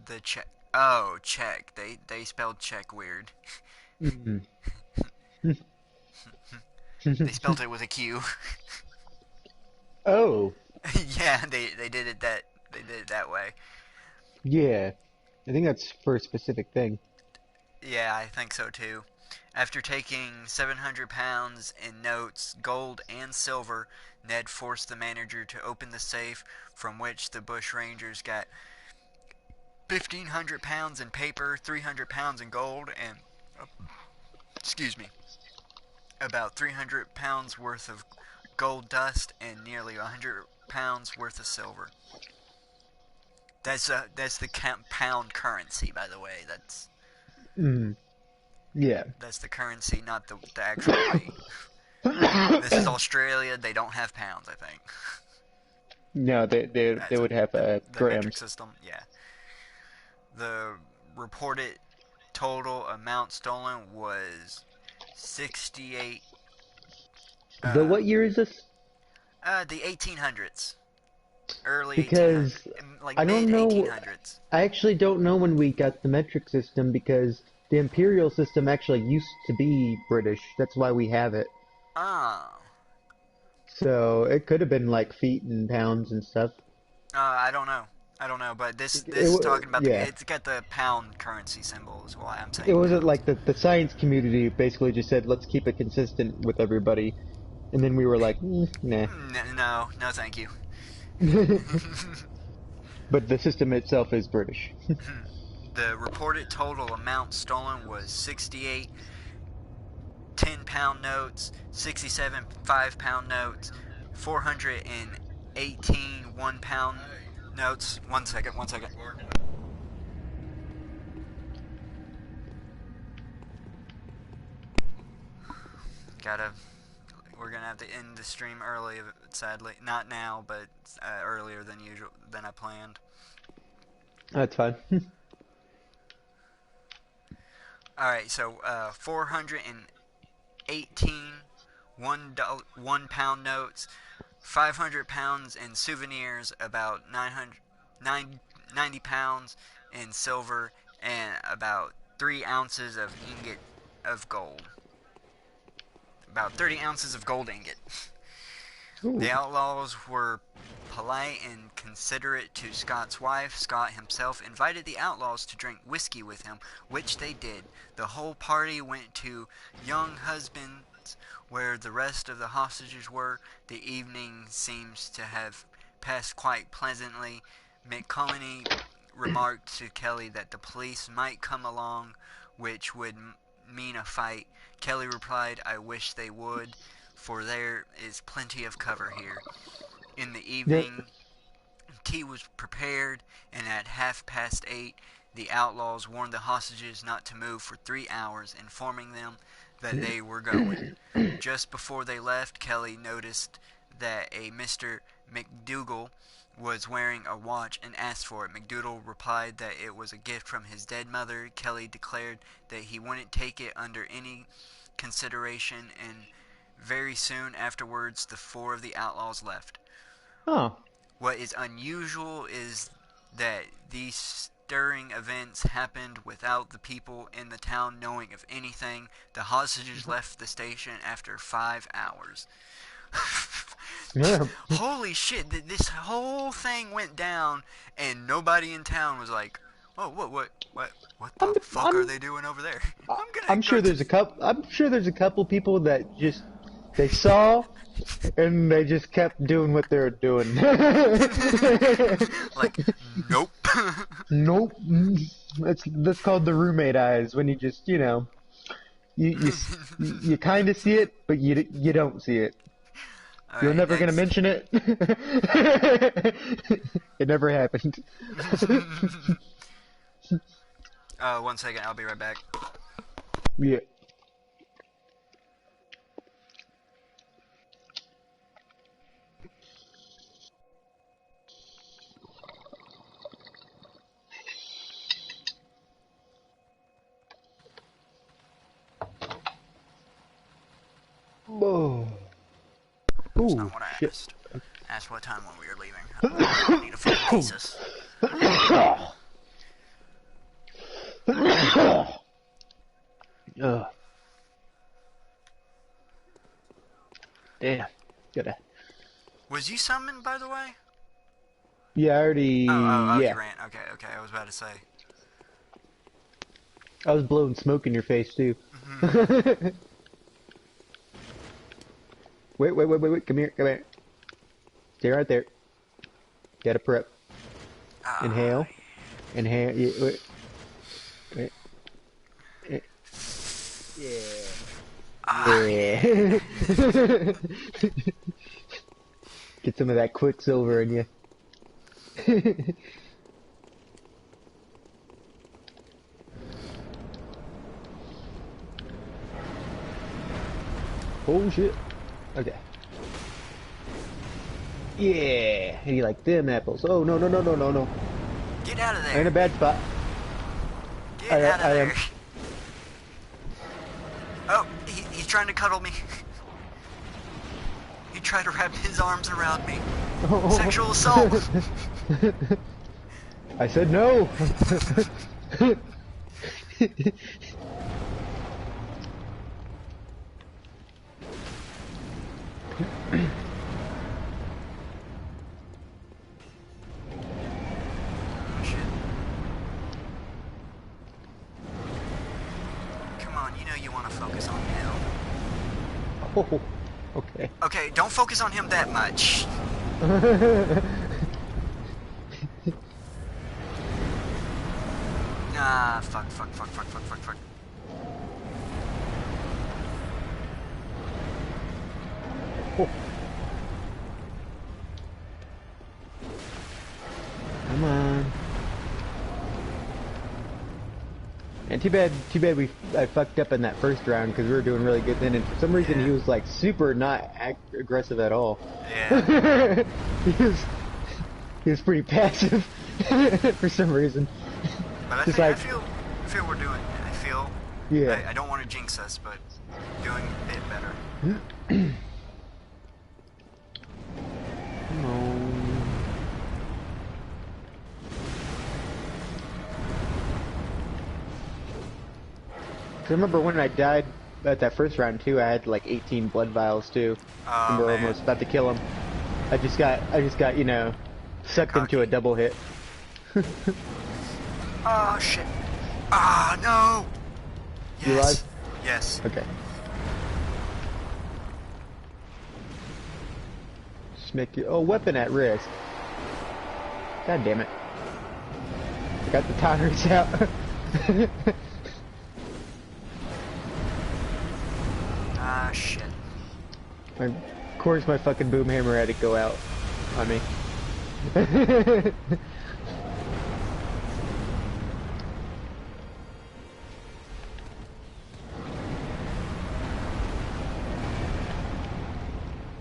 the check. Oh, check. They spelled check weird. They spelled it with a Q. Oh. Yeah, they did it that way. Yeah. I think that's for a specific thing. Yeah, I think so too. After taking 700 pounds in notes, gold and silver, Ned forced the manager to open the safe, from which the bushrangers got 1,500 pounds in paper, 300 pounds in gold, and about 300 pounds worth of gold dust and nearly 100 pounds worth of silver. That's the pound currency, by the way. Yeah. That's the currency, not the actual weight. This is Australia. They don't have pounds, I think. No, they would have the metric grams. system. Yeah. The reported total amount stolen was 68. The what year is this? The 1800s. Early 1800s, Because like I don't mid know. 1800s. I actually don't know when we got the metric system because the imperial system actually used to be British. That's why we have it. Oh. So it could have been like feet and pounds and stuff. I don't know. I don't know, but this is It talking about yeah. it's got the pound currency symbol is why I'm It saying wasn't pounds. like the science community basically just said, let's keep it consistent with everybody. And then we were like, nah. No, no, thank you. But the system itself is British. The reported total amount stolen was 68 10-pound notes, 67 5-pound notes, 418 1-pound notes. 1 second, 1 second. Gotta. We're gonna have to end the stream early, sadly. Not now, but earlier than usual than I planned. That's fine. All right, so 418 1 pound notes, 500 pounds in souvenirs, about 90 pounds in silver, and about 3 ounces of ingot of gold. About 30 ounces of gold ingot. The Ooh. outlaws were polite and considerate to Scott's wife. Scott himself invited the outlaws to drink whiskey with him, which they did. The whole party went to Young Husband's, where the rest of the hostages were. The evening seems to have passed quite pleasantly. McCulleney remarked to Kelly that the police might come along, which would mean a fight. Kelly replied, I wish they would, for there is plenty of cover here. In the Yep. evening, tea was prepared, and at 8:30, the outlaws warned the hostages not to move for 3 hours, informing them that they were going. Just before they left, Kelly noticed that a Mr. McDougal was wearing a watch and asked for it. McDougal replied that it was a gift from his dead mother. Kelly declared that he wouldn't take it under any consideration, and very soon afterwards the 4 of the outlaws left. Oh. What is unusual is that these stirring events happened without the people in the town knowing of anything. The hostages left the station after 5 hours. Yeah. Holy shit, this whole thing went down and nobody in town was like, oh, what I'm, the fuck are I'm, they doing over there? I'm gonna I'm go sure to... there's a couple. I'm sure there's a couple people that just they saw and they just kept doing what they were doing. Like, nope. Nope. That's called the roommate eyes when you just you kind of see it, but you don't see it. You're Alright, never gonna next. mention it. It never happened. 1 second, I'll be right back. Yeah. Oh. That's Ooh, not what I shit. asked. I asked what time when we were leaving. I need a fucking thesis. Ugh. Damn. Gotta. Was you summoned, by the way? Yeah, I already. You Yeah. ran. Okay, I was about to say. I was blowing smoke in your face, too. Wait. Come here. Stay right there. Gotta prep. Inhale. Inhale. Yeah, wait. Yeah. Get some of that quicksilver in you. Oh shit. Okay. Yeah. And you like them apples. Oh no. Get out of I'm in a there. bad spot. Get out of I there. am. Oh, he's trying to cuddle me. He tried to wrap his arms around me. Sexual assault! I said no! Shit. Come on, you know you want to focus on him. Oh, okay. Okay, don't focus on him that much. Ah, fuck. Oh. Come on. And too bad I fucked up in that first round because we were doing really good then, and for some reason he was like super not aggressive at all. Yeah. he was pretty passive for some reason. But I feel we're doing. Yeah. I don't want to jinx us, but doing a bit better. Come on. I remember when I died at that first round too, I had like 18 blood vials too. Oh, and we're man. almost about to kill him. I just got, you know, sucked into a double hit. Oh shit. Ah, no! Yes. You alive? Yes. Okay. Just make your weapon at risk. God damn it. I got the tires out. Ah, shit. Of course my fucking boom hammer had to go out on me.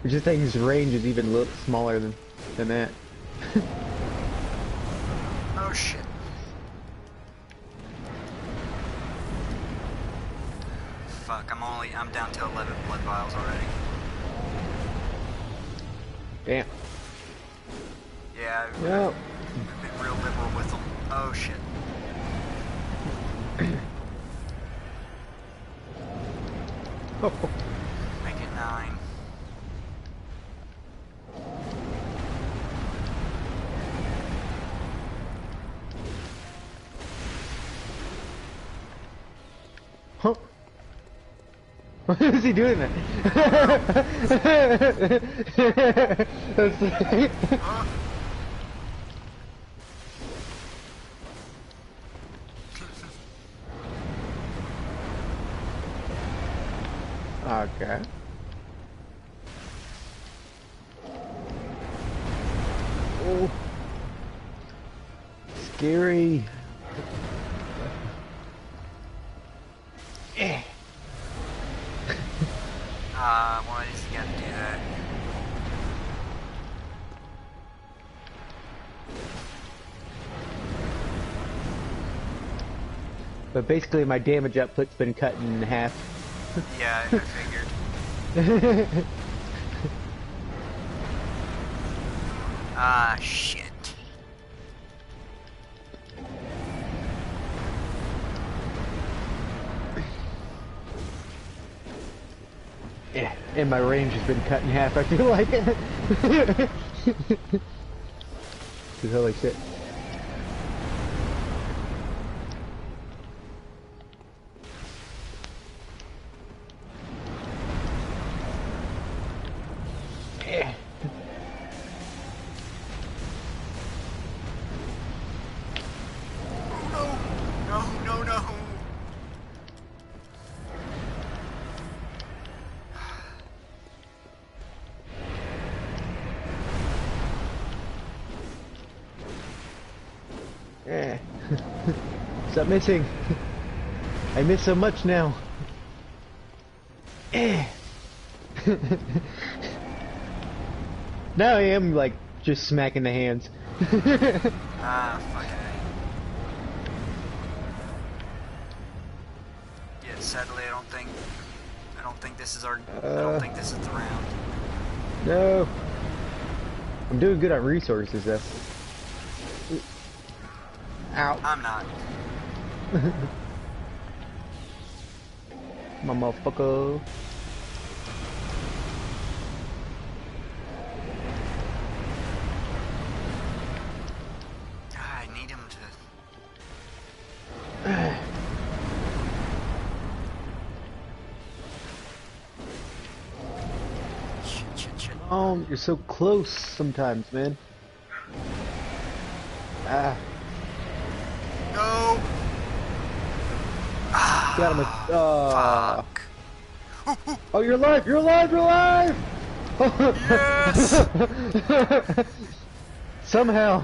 Which I think his range is even a little smaller than that. Oh shit. Fuck, I'm down to 11 blood vials already. Damn. Yeah, I've No. been real liberal with them. Oh shit. Make it 9. Huh? Why is he doing that? That's like... Okay. Oh. Scary. Eh. Why does he gotta do that? But basically my damage output's been cut in half. Yeah, I figured. Ah, shit. Yeah, and my range has been cut in half, I feel like. Holy shit. Yeah. Oh no! No! Yeah. Stop missing. I miss so much now. Eh. Now I am like just smacking the hands. Ah, fuck it. Yeah, sadly, I don't think this is our. I don't think this is the round. No. I'm doing good on resources though. Ow. I'm not. My motherfucker. I need him to. Shit. Oh, you're so close sometimes, man. Ah, No! got him. Ah, fuck. Oh, you're alive! You're alive! You're alive! Yes! Somehow.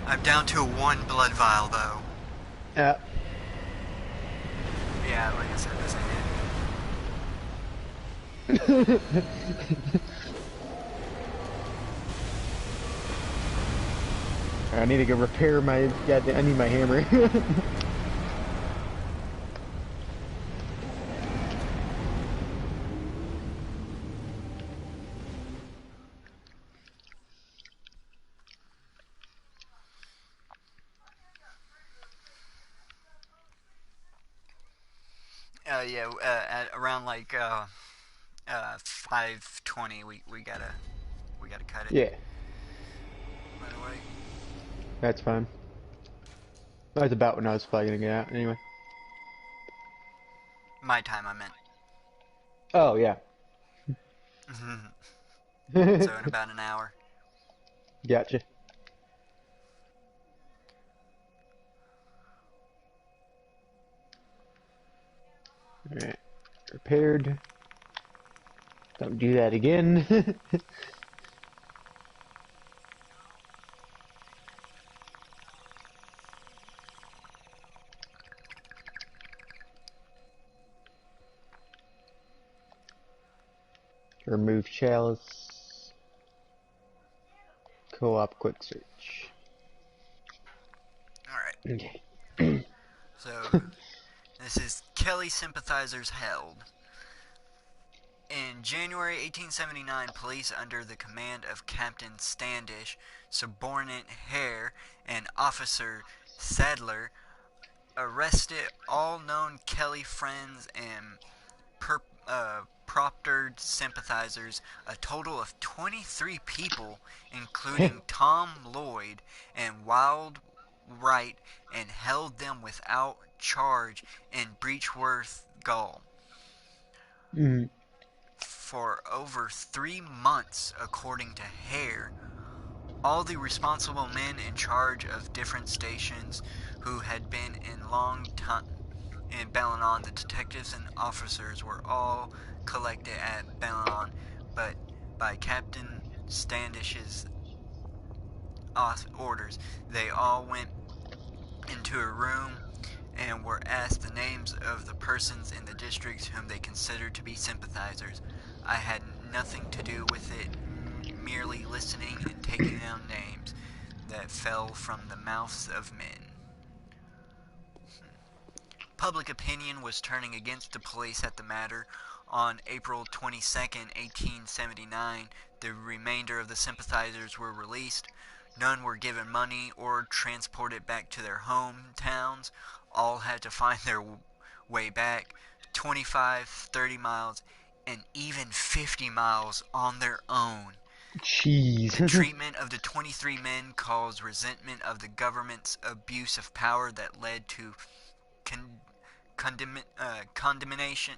I'm down to 1 blood vial, though. Yeah. Yeah, like I said, this ain't it. I need to go repair my. I need my hammer. Yeah, at around like 5:20, we gotta cut it. Yeah, By the way, that's fine. That's about when I was probably gonna get out anyway. my time, I meant. Oh yeah. So in about an hour. Gotcha. Alright. Repaired. Don't do that again. Remove chalice. Co-op quick search. Alright. Okay. So this is Kelly sympathizers held. In January 1879, police under the command of Captain Standish, Subordinate Hare, and Officer Sadler arrested all known Kelly friends and Proctored sympathizers, a total of 23 people, including Tom Lloyd and Wild Wright, and held them without charge in Breechworth Gaol Mm. for over 3 months, according to Hare. All the responsible men in charge of different stations who had been in long time in Balanon, the detectives and officers were all collected at Balanon, but by Captain Standish's orders, they all went into a room and were asked the names of the persons in the districts whom they considered to be sympathizers. I had nothing to do with it, merely listening and taking down names that fell from the mouths of men. Public opinion was turning against the police at the matter. On April 22nd, 1879, the remainder of the sympathizers were released. None were given money or transported back to their hometowns. All had to find their way back 25, 30 miles, and even 50 miles on their own. Jeez. The treatment of the 23 men caused resentment of the government's abuse of power that led to condemnation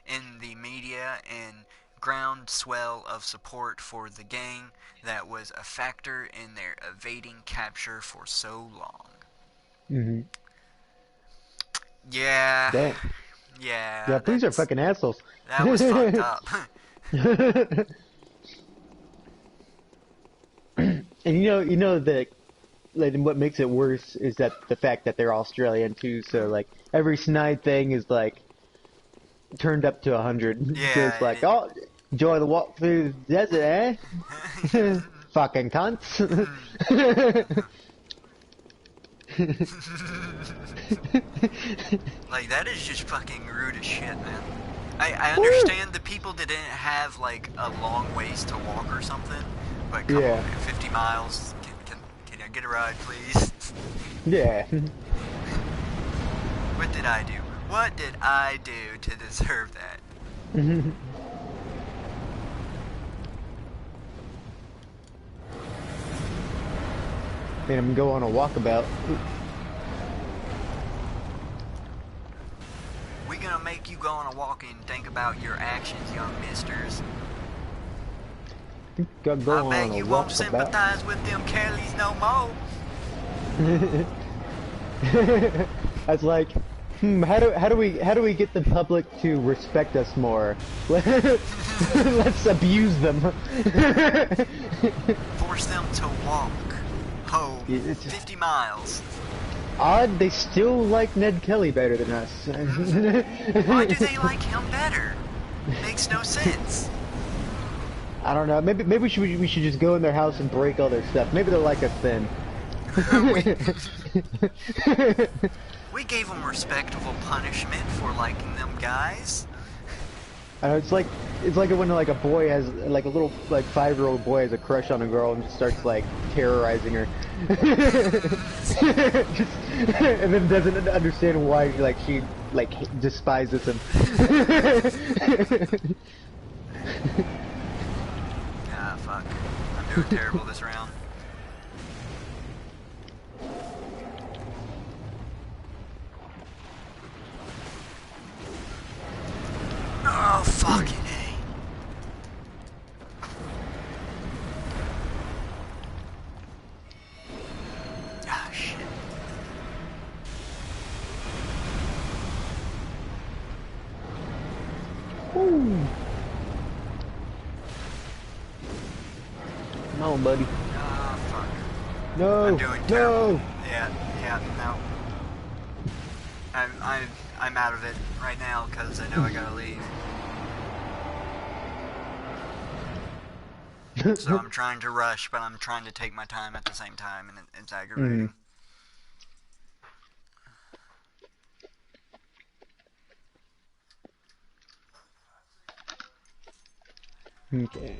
in the media and groundswell of support for the gang that was a factor in their evading capture for so long. Mm-hmm. Yeah. Dang. Yeah. Yeah, police are fucking assholes. That was fucked up. And you know that, like, what makes it worse is that the fact that they're Australian too. So like every snide thing is like turned up to 100. Yeah, So it's like, oh, enjoy the walk through the desert, eh? Fucking cunts. Like, that is just fucking rude as shit, man. I Woo! understand the people didn't have like a long ways to walk or something, but come on, Yeah. man, 50 miles. Can I get a ride, please? Yeah. What did I do? What did I do to deserve that? Man, I'm go on a walkabout. We gonna make you go on a walk and think about your actions, young misters. I Go on bet a you won't walkabout. sympathize with them Kellys no more. That's like, how do we get the public to respect us more? Let's abuse them. Force them to walk home It's 50 miles. odd they still like Ned Kelly better than us. Why do they like him better? Makes no sense. I don't know. Maybe we should just go in their house and break all their stuff. Maybe they'll like us then. We gave them respectable punishment for liking them guys. I know, it's like when like a boy has like a little like 5-year-old boy has a crush on a girl and just starts like terrorizing her, and then doesn't understand why like she like despises him. Ah, fuck. I'm doing terrible this round. Oh, fucking A. Ah, shit. Woo. Come on, buddy. Ah, fuck. No. I'm doing terrible. No. Yeah, no. I'm out of it right now because I know I gotta leave. So I'm trying to rush, but I'm trying to take my time at the same time, and it's aggravating. Okay.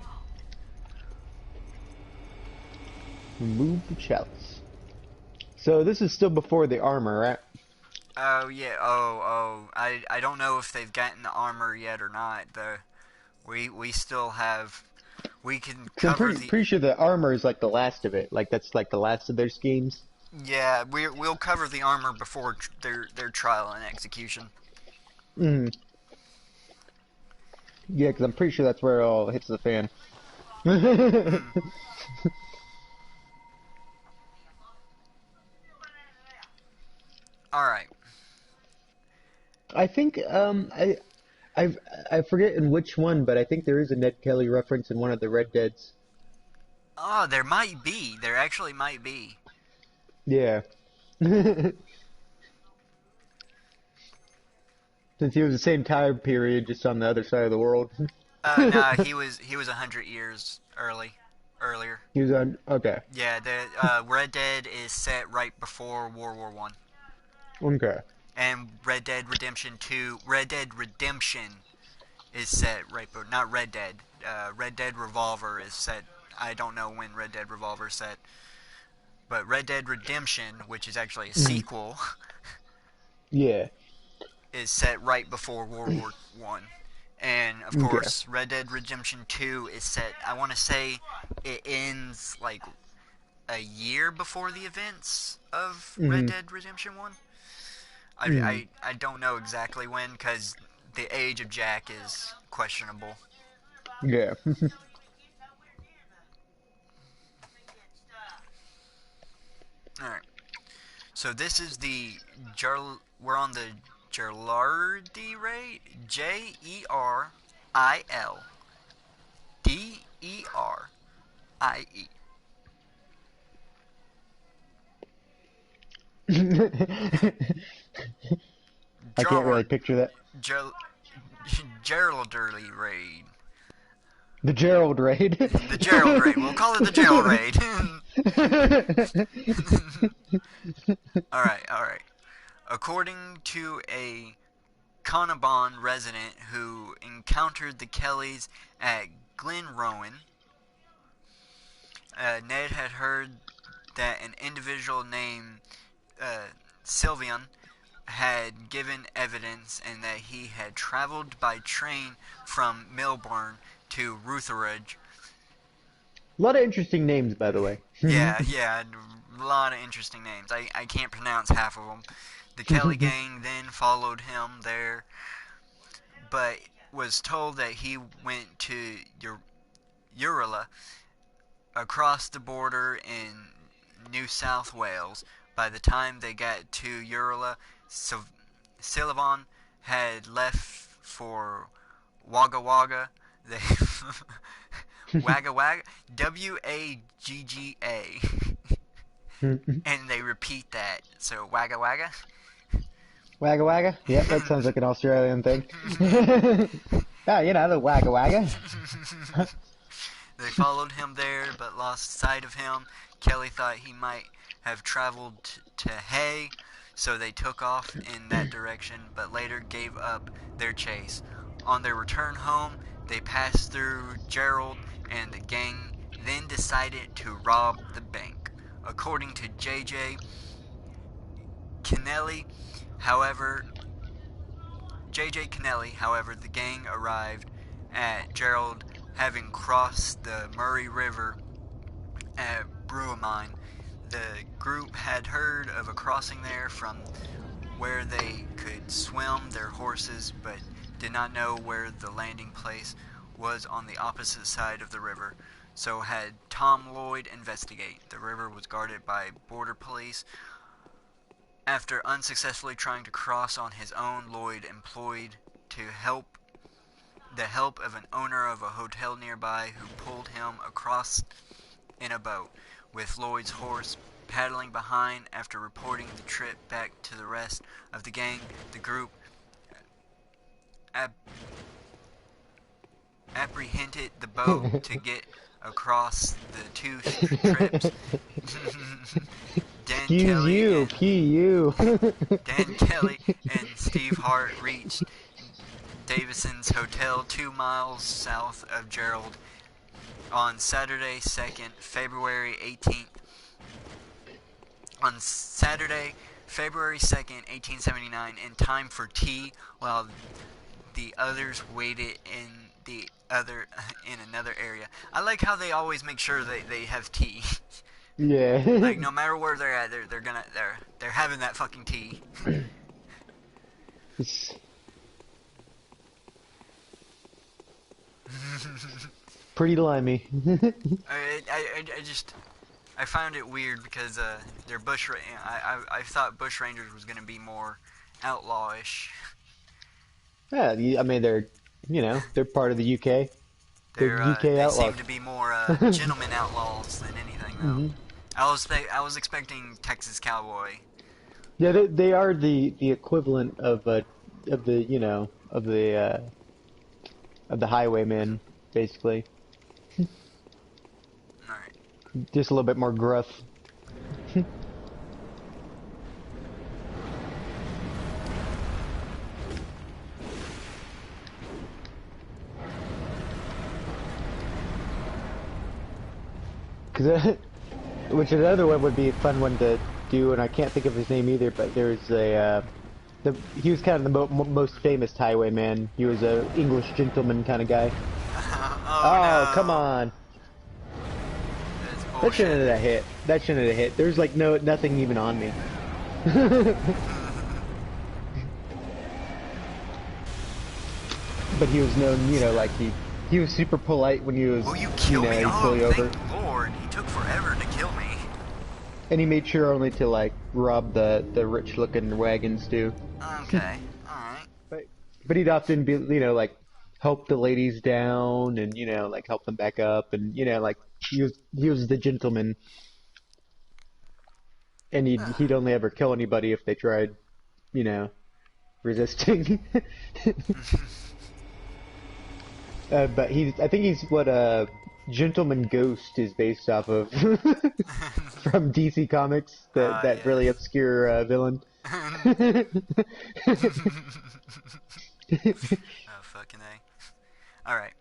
Remove the chalice. So this is still before the armor, right? Oh yeah. Oh. I don't know if they've gotten the armor yet or not. We still have. We can 'Cause I'm cover pretty sure the armor is like the last of it. Like that's like the last of their schemes. Yeah, we'll cover the armor before their trial and execution. Mm. Yeah, because I'm pretty sure that's where it all hits the fan. Mm. All right. I think I I forget in which one, but I think there is a Ned Kelly reference in one of the Red Deads. Oh, there might be. There actually might be. Yeah. Since he was the same time period, just on the other side of the world. No, he was 100 years earlier. He was on. Okay. Yeah, the Red Dead is set right before World War One, Okay. and Red Dead Redemption is set right, but not Red Dead. Red Dead Revolver is set. I don't know when Red Dead Revolver is set, but Red Dead Redemption, which is actually a Mhm. sequel, Yeah. is set right before World War One. And of Okay. course, Red Dead Redemption 2 is set. I want to say it ends like a year before the events of Red Mhm. Dead Redemption 1. Mhm. I don't know exactly when because the age of Jack is questionable. Yeah. All right. So this is we're on the Gerlardi raid. Jerilderie. I can't really Gerald picture that. Ger, Geraldurley raid. The Gerald raid. The Gerald raid. We'll call it the Gerald raid. All right. According to a Conabon resident who encountered the Kellys at Glen Rowan. Ned had heard that an individual named Sylvian had given evidence and that he had traveled by train from Melbourne to Rutherford. A lot of interesting names, by the way. Yeah, a lot of interesting names. I can't pronounce half of them. The Kelly gang then followed him there, but was told that he went to Urala across the border in New South Wales. By the time they got to Urala, Sullivan had left for Wagga Wagga. They Wagga Wagga, Wagga, and they repeat that. So Wagga Wagga. Wagga Wagga? Yep, that sounds like an Australian thing. Oh, you know, the Wagga Wagga. They followed him there, but lost sight of him. Kelly thought he might have traveled to Hay, so they took off in that direction, but later gave up their chase. On their return home, they passed through Gerald, and the gang then decided to rob the bank. According to J.J. Kennelly, however, the gang arrived at Gerald having crossed the Murray River at Brewamine. The group had heard of a crossing there from where they could swim their horses, but did not know where the landing place was on the opposite side of the river, so had Tom Lloyd investigate. The river was guarded by border police. After unsuccessfully trying to cross on his own, Lloyd employed the help of an owner of a hotel nearby who pulled him across in a boat, with Lloyd's horse paddling behind. After reporting the trip back to the rest of the gang, the group apprehended the boat to get across the two trips. Dan Kelly and Steve Hart reached Davison's Hotel 2 miles south of Gerald on Saturday, February 2nd, 1879, in time for tea, while the others waited in another area. I like how they always make sure they have tea. Yeah. Like no matter where they're at, they're having that fucking tea. Pretty limey. I found it weird because they're I thought bush rangers was gonna be more outlawish. Yeah, I mean they're part of the UK. They're UK they outlaws. seem to be more gentleman outlaws than anything though. Mm-hmm. I was expecting Texas Cowboy. Yeah, they are the equivalent of the highwayman, basically. Alright. Just a little bit more gruff. Which another one would be a fun one to do, and I can't think of his name either, but there's he was kind of the most famous highwayman. He was a English gentleman kind of guy. Oh, no. Come on. That shouldn't have hit. That shouldn't have hit. There's like nothing even on me. But he was known, like he was super polite when he was, you kill me? he'd Oh, pull you over. thank Lord. He took forever to kill me. And he made sure only to like rob the rich looking wagons too. Okay, alright. But he'd often be, like help the ladies down and, like help them back up and, like he was the gentleman. And he'd only ever kill anybody if they tried, resisting. But I think he's what Gentleman Ghost is based off of from DC Comics, that yes. really obscure villain. Oh, fucking A. Alright.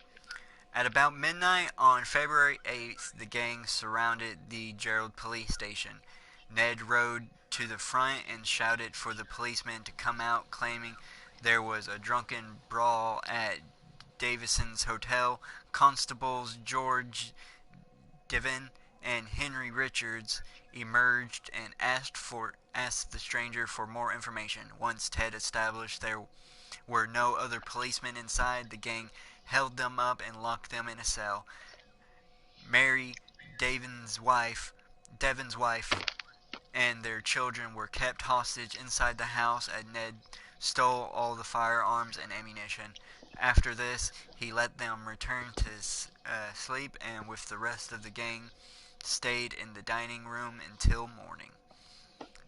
At about midnight on February 8th, the gang surrounded the Gerald police station. Ned rode to the front and shouted for the policemen to come out, claiming there was a drunken brawl at Davison's hotel. Constables George Devon and Henry Richards emerged and asked the stranger for more information. Once Ted established there were no other policemen inside, the gang held them up and locked them in a cell. Mary, Devon's wife, and their children were kept hostage inside the house, and Ned stole all the firearms and ammunition. After this, he let them return to sleep, and with the rest of the gang, stayed in the dining room until morning.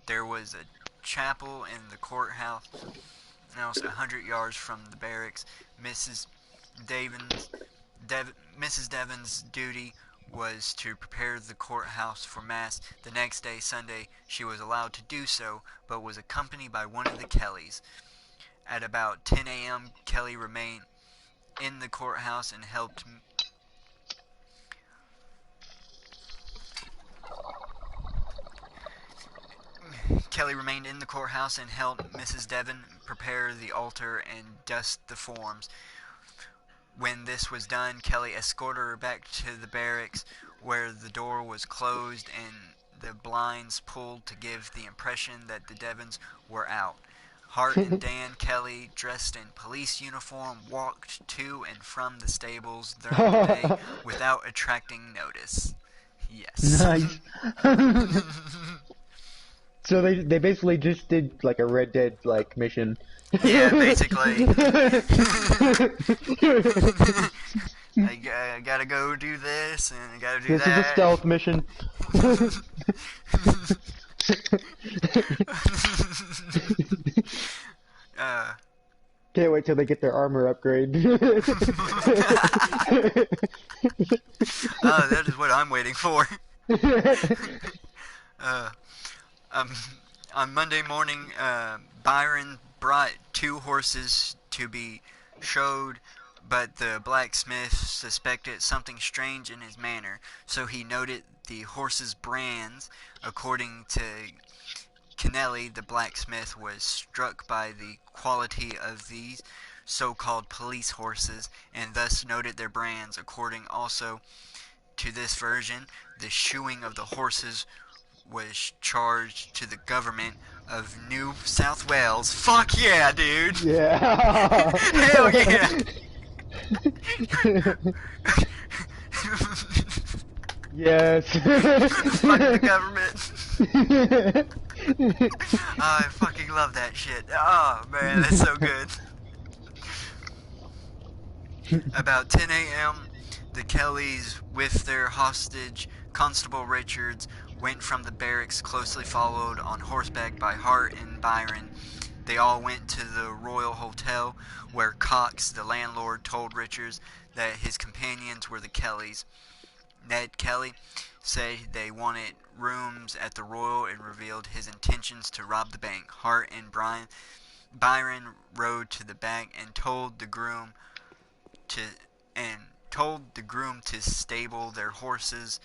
There was a chapel in the courthouse, 100 yards from the barracks. Mrs. Devon's Mrs. Devon's duty was to prepare the courthouse for Mass. The next day, Sunday, she was allowed to do so, but was accompanied by one of the Kellys. At about 10 a.m., Kelly remained in the courthouse and helped Mrs. Devon prepare the altar and dust the forms. When this was done, Kelly escorted her back to the barracks, where the door was closed and the blinds pulled to give the impression that the Devons were out. Hart and Dan Kelly, dressed in police uniform, walked to and from the stables during the day without attracting notice. Yes. Nice. So they basically just did like a Red Dead like mission. Yeah, basically. I gotta go do this and I gotta do This is a that. stealth mission. uh, Can't wait till they get their armor upgrade. that is what I'm waiting for. uh, um, on Monday morning, Byron brought 2 horses to be showed, but the blacksmith suspected something strange in his manner, so he noted the horses' brands. According to Kennelly, the blacksmith was struck by the quality of these so-called police horses and thus noted their brands. According also to this version, the shoeing of the horses was charged to the government of New South Wales. Fuck yeah, dude! Yeah. Hell yeah! Yes. Fuck the government. I fucking love that shit. Oh man, that's so good. About 10 a.m., the Kellys, with their hostage, Constable Richards, went from the barracks, closely followed on horseback by Hart and Byron. They all went to the Royal Hotel, where Cox, the landlord, told Richards that his companions were the Kellys. Ned Kelly said they wanted rooms at the Royal and revealed his intentions to rob the bank. Hart and Byron rode to the back and told the groom to stable their horses,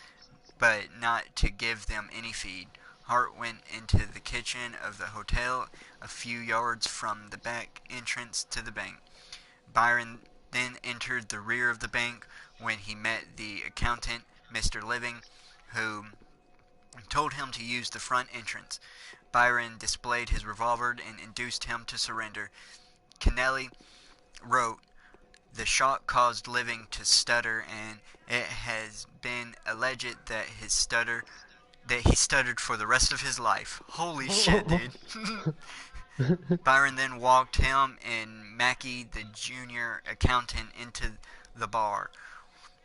but not to give them any feed. Hart went into the kitchen of the hotel, a few yards from the back entrance to the bank. Byron then entered the rear of the bank when he met the accountant, Mr. Living, who told him to use the front entrance. Byron displayed his revolver and induced him to surrender. Kennelly wrote, "The shock caused Living to stutter, and it has been alleged that he stuttered for the rest of his life." Holy shit, dude. Byron then walked him and Mackey, the junior accountant, into the bar,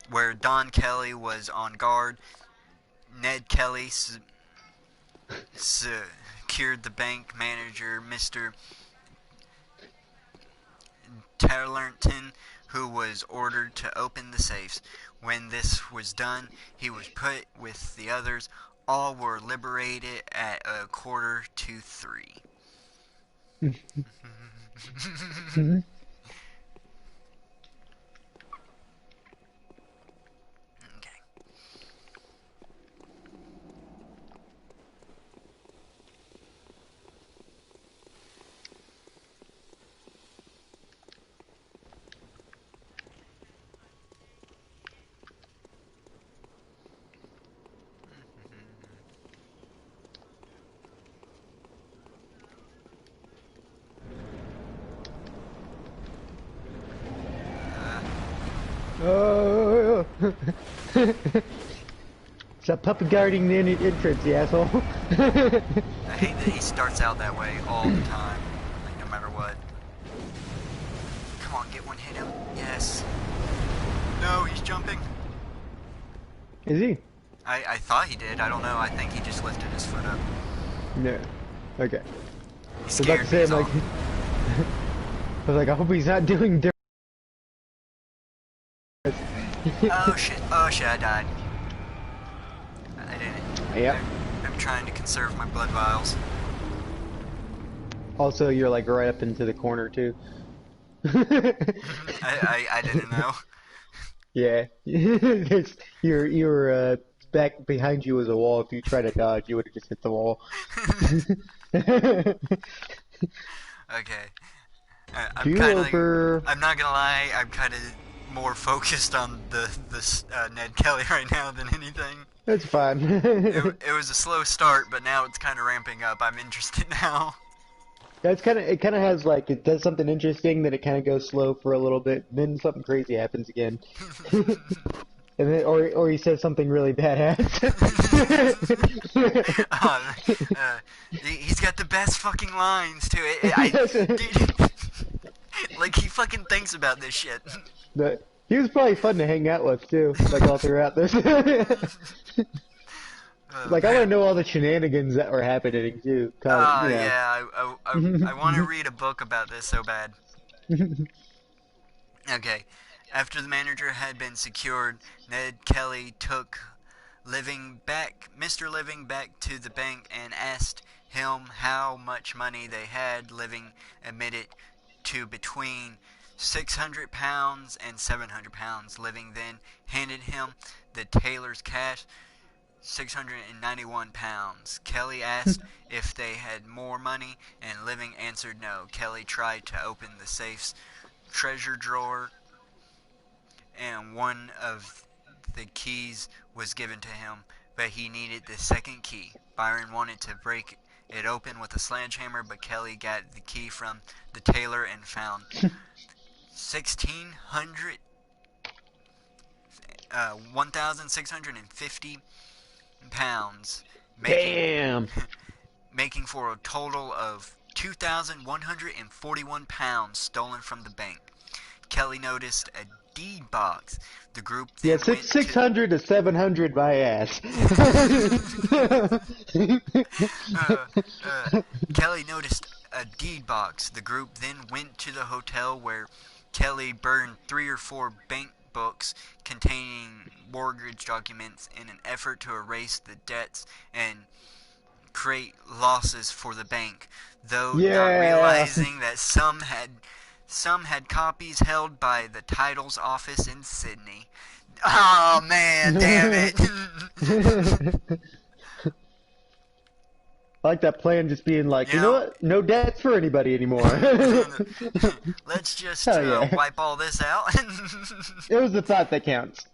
where Don Kelly was on guard. Ned Kelly secured the bank manager, Mr. Tarleton, who was ordered to open the safes. When this was done, he was put with the others. All were liberated at 2:45. Oh. Stop puppet guarding the entrance, you asshole. I hate that he starts out that way all the time, like no matter what. Come on, get one, hit him. Yes. No, he's jumping. Is he? I thought he did. I don't know. I think he just lifted his foot up. No. Okay. He scared me. I was like, I hope he's not doing dirt. Oh shit! Oh shit! I died. I didn't. Yep. I'm trying to conserve my blood vials. Also, you're like right up into the corner too. I didn't know. Yeah. You're back behind you was a wall. If you try to dodge, you would have just hit the wall. Okay. I'm kind of. Over. I'm not gonna lie. I'm kind of more focused on the Ned Kelly right now than anything. That's fine. It was a slow start, but now it's kind of ramping up. I'm interested now. That's it kind of has like, it does something interesting, then it kind of goes slow for a little bit, then something crazy happens again. And then, or he says something really badass. He's got the best fucking lines too. Like he fucking thinks about this shit. He was probably fun to hang out with too, like all throughout this. Like I want to know all the shenanigans that were happening too. Yeah, I want to read a book about this so bad. Okay, after the manager had been secured, Ned Kelly took Mr. Living back to the bank and asked him how much money they had. Living admitted to between £600 and £700. Living then handed him the tailor's cash, £691. Kelly asked if they had more money, and Living answered no. Kelly tried to open the safe's treasure drawer, and one of the keys was given to him, but he needed the second key. Byron wanted to break it open with a sledgehammer, but Kelly got the key from the tailor and found 1,650 pounds, Damn. making for a total of 2,141 pounds stolen from the bank. Kelly noticed a deed box. The group then went 600 to 700 my ass. Kelly noticed a deed box. The group then went to the hotel where Kelly burned 3 or 4 bank books containing mortgage documents in an effort to erase the debts and create losses for the bank, though not realizing that some had copies held by the titles office in Sydney. Oh man, damn it. I like that plan just being like, you know what? No debts for anybody anymore. Let's just yeah. wipe all this out. It was the thought that counts.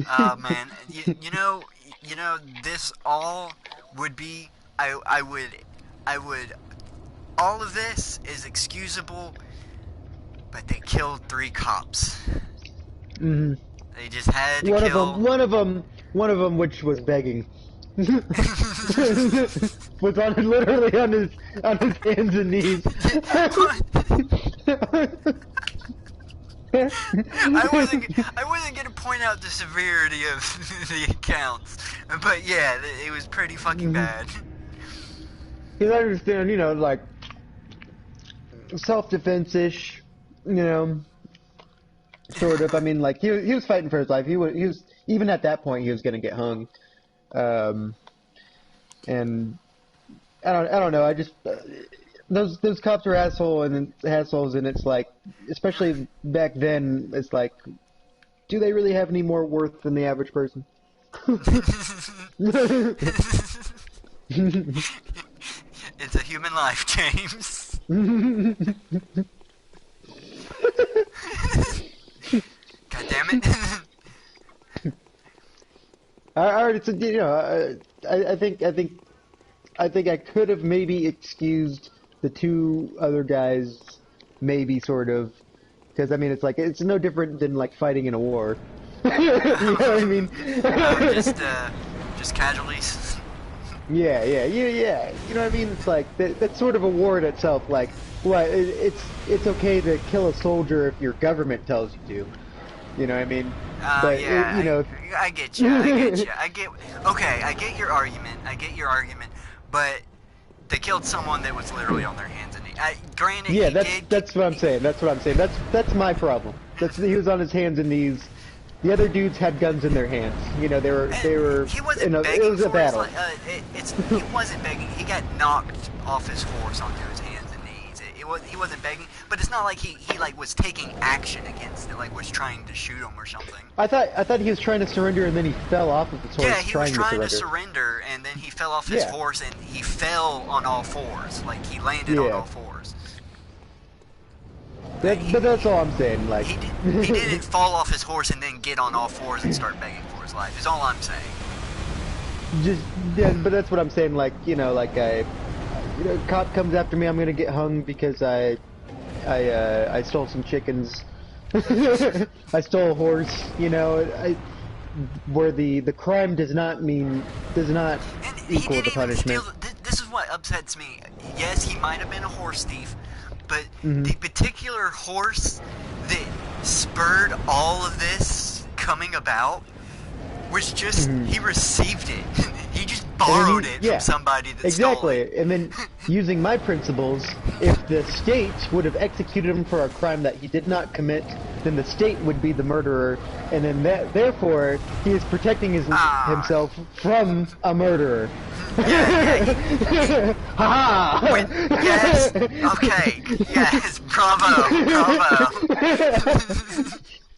Oh man, you know, this all would be, I would, all of this is excusable, but they killed 3 cops. Mm-hmm. They just had to kill. One of them, which was begging. Was literally on his hands and knees. I wasn't gonna point out the severity of the accounts, but yeah, it was pretty fucking bad. Because I understand, like self-defense-ish, sort of. I mean, like he was fighting for his life. He was even at that point he was gonna get hung. And I don't know. I just those cops are assholes, and it's like, especially back then, it's like, do they really have any more worth than the average person? It's a human life, James. God damn it. I already said, I think I could have maybe excused the 2 other guys, maybe sort of, because I mean it's like it's no different than like fighting in a war. You know what I mean? Just casualties. Yeah. You know what I mean? It's like that's sort of a war in itself. Like, what? It's okay to kill a soldier if your government tells you to. You know what I mean? But Yeah, you know, I get you. Okay, I get your argument. But they killed someone that was literally on their hands and knees. Granted, yeah, he did. that's what I'm saying. That's my problem. He was on his hands and knees. The other dudes had guns in their hands. You know, they were. He wasn't begging it was a for his battle. he wasn't begging. He got knocked off his horse onto his hands and knees. He wasn't begging, but it's not like he like was taking action against it, like was trying to shoot him or something. I thought he was trying to surrender and then he fell off of his horse. Yeah, he was trying to surrender and then he fell off his horse and he fell on all fours. Like he landed on all fours. But that's all I'm saying. Like he didn't fall off his horse and then get on all fours and start begging for his life. Is all I'm saying. But that's what I'm saying. Like cop comes after me, I'm gonna get hung because I stole some chickens. I stole a horse. You know, where the crime does not equal the punishment. This is what upsets me. Yes, he might have been a horse thief. But the particular horse that spurred all of this coming about was just, he received it. He just borrowed it from somebody that stole it. And then, using my principles, if the state would have executed him for a crime that he did not commit, then the state would be the murderer, and then therefore, he is protecting himself from a murderer. Ha! Yes! Okay! Yes! Bravo!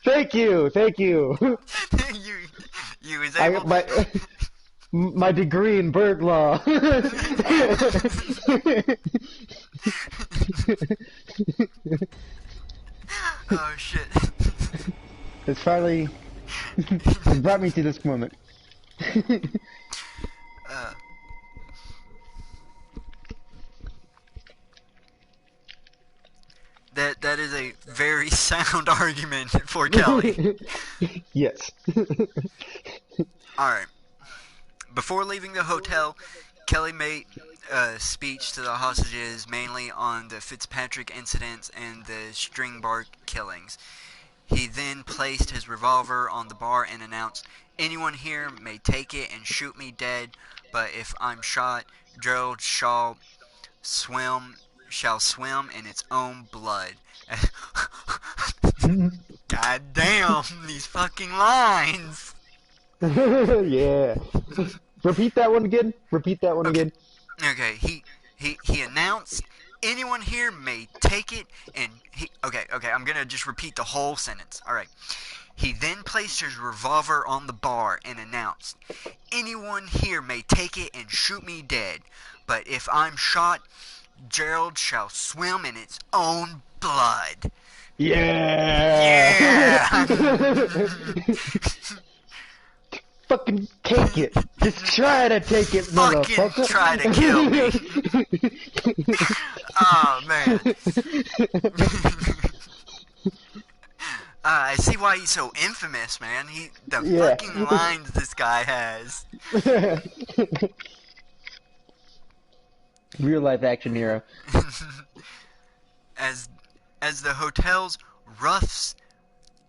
Thank you! You was able my degree in bird law. Oh shit. It's finally brought me to this moment. That is a very sound argument for Kelly. Yes. Alright. Before leaving the hotel, Kelly made a speech to the hostages mainly on the Fitzpatrick incidents and the Stringbark killings. He then placed his revolver on the bar and announced, "Anyone here may take it and shoot me dead, but if I'm shot, Gerald shall swim in its own blood." God damn, these fucking lines. Yeah. Repeat that one again. Okay, he announced, "Anyone here may take it," and okay, I'm gonna just repeat the whole sentence. Alright. He then placed his revolver on the bar and announced, "Anyone here may take it and shoot me dead, but if I'm shot, Gerald shall swim in its own blood." Yeah! Fucking take it. Just try to take it, motherfucker. Fucking try to kill me. Oh, man. I see why he's so infamous, man. The fucking lines this guy has. Real life action hero. As the hotel's roughs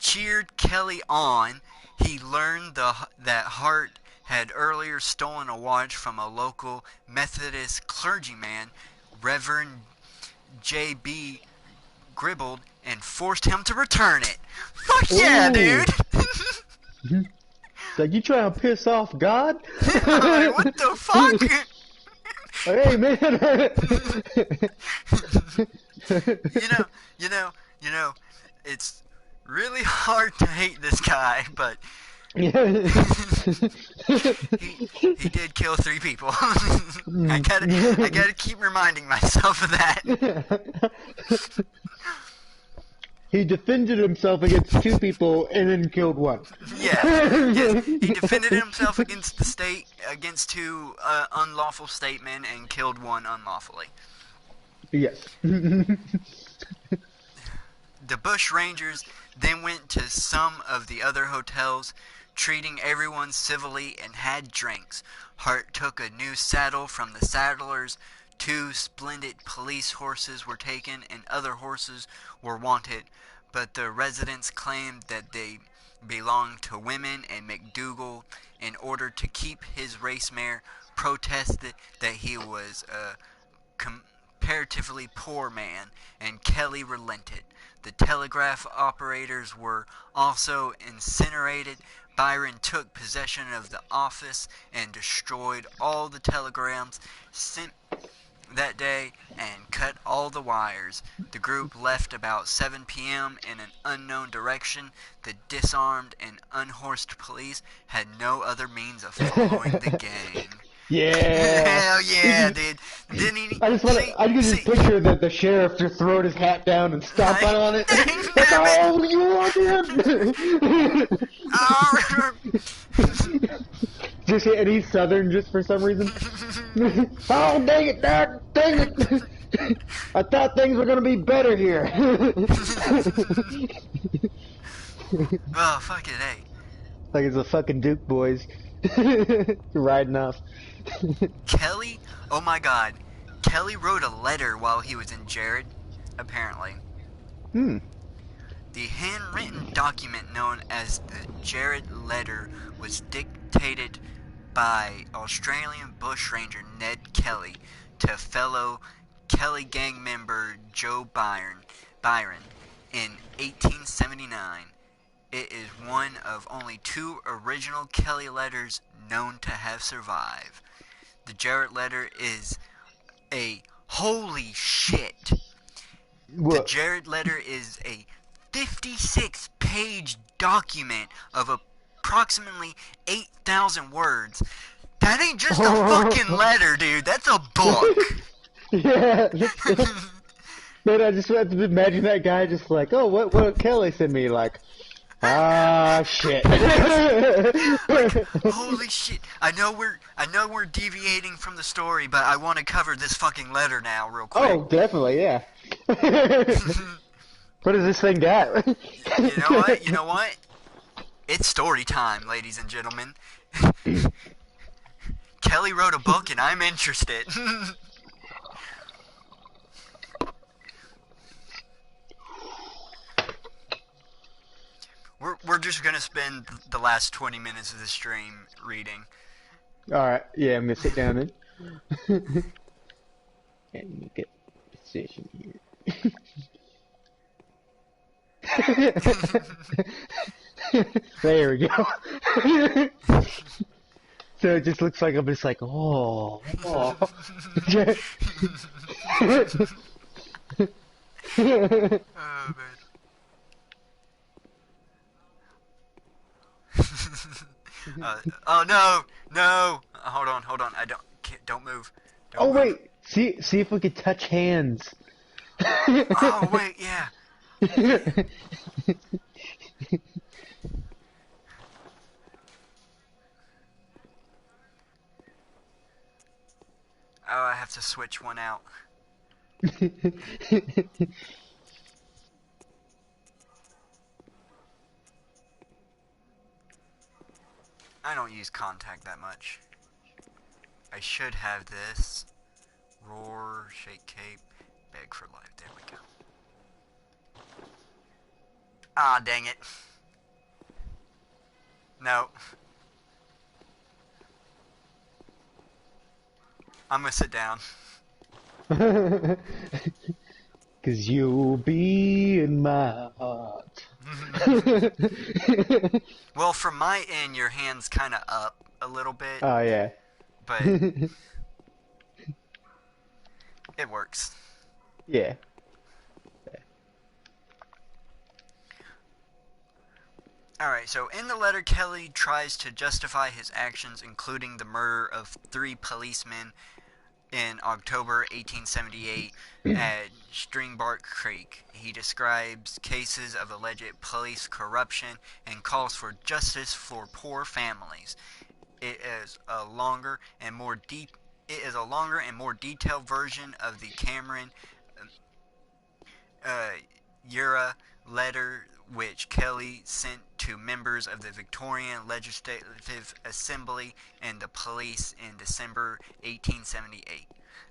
cheered Kelly on, he learned that Hart had earlier stolen a watch from a local Methodist clergyman, Reverend J.B. Gribbled, and forced him to return it. Fuck yeah, dude! It's like, you trying to piss off God? Like, what the fuck? Hey, man! You know, it's really hard to hate this guy, but he did kill 3 people. I gotta keep reminding myself of that. He defended himself against 2 people and then killed 1. Yes, he defended himself against the state, against 2 unlawful statemen, and killed 1 unlawfully. Yes. The Bush Rangers then went to some of the other hotels, treating everyone civilly and had drinks. Hart took a new saddle from the saddlers. 2 splendid police horses were taken and other horses were wanted, but the residents claimed that they belonged to women, and McDougal, in order to keep his race mare, protested that he was a comparatively poor man, and Kelly relented. The telegraph operators were also incinerated. Byron took possession of the office and destroyed all the telegrams sent that day and cut all the wires. The group left about 7 p.m. in an unknown direction. The disarmed and unhorsed police had no other means of following the gang. Yeah. Hell yeah, dude. Didn't he? I can just See. picture the sheriff just throwing his hat down and stomping on it. That's Damn it. all you wanted. Oh. Just and he's southern just for some reason. Oh dang it, Dad! Dang it! I thought things were gonna be better here. Oh, fuck it, hey. Like it's the fucking Duke boys riding off. Kelly? Oh my god. Kelly wrote a letter while he was in Jared, apparently. Hmm. The handwritten document known as the Jared Letter was dictated by Australian bushranger Ned Kelly to fellow Kelly gang member Joe Byron in 1879. It is one of only 2 original Kelly letters known to have survived. The Jarrett letter is a holy shit. What? The Jarrett letter is a 56-page document of approximately 8,000 words. That ain't just a fucking letter, dude. That's a book. Yeah. Man, I just have to imagine that guy just like, oh, what did Kelly send me? Like, shit. Like, holy shit. I know we're deviating from the story, but I want to cover this fucking letter now real quick. Oh, definitely, yeah. What does this thing got? You know what? It's story time, ladies and gentlemen. Kelly wrote a book and I'm interested. We're just gonna spend the last 20 minutes of the stream reading. Alright, yeah, I'm gonna sit down then. And get position here. There we go. So it just looks like I'm just like, oh. Oh, man. Oh no! Hold on. Don't move. Don't Oh move. wait, see if we could touch hands. Oh wait, yeah. Oh, I have to switch one out. I don't use contact that much. I should have this. Roar, shake cape, beg for life. There we go. Ah, dang it. No. I'm gonna sit down. Cause you'll be in my heart. Well, from my end, your hand's kind of up a little bit. Oh, yeah. But it works. Yeah. Alright, so in the letter, Kelly tries to justify his actions, including the murder of 3 policemen in October 1878 at Stringbark Creek. He describes cases of alleged police corruption and calls for justice for poor families. It is a longer and more detailed version of the Cameron Ura letter which Kelly sent to members of the Victorian Legislative Assembly and the police in December 1878.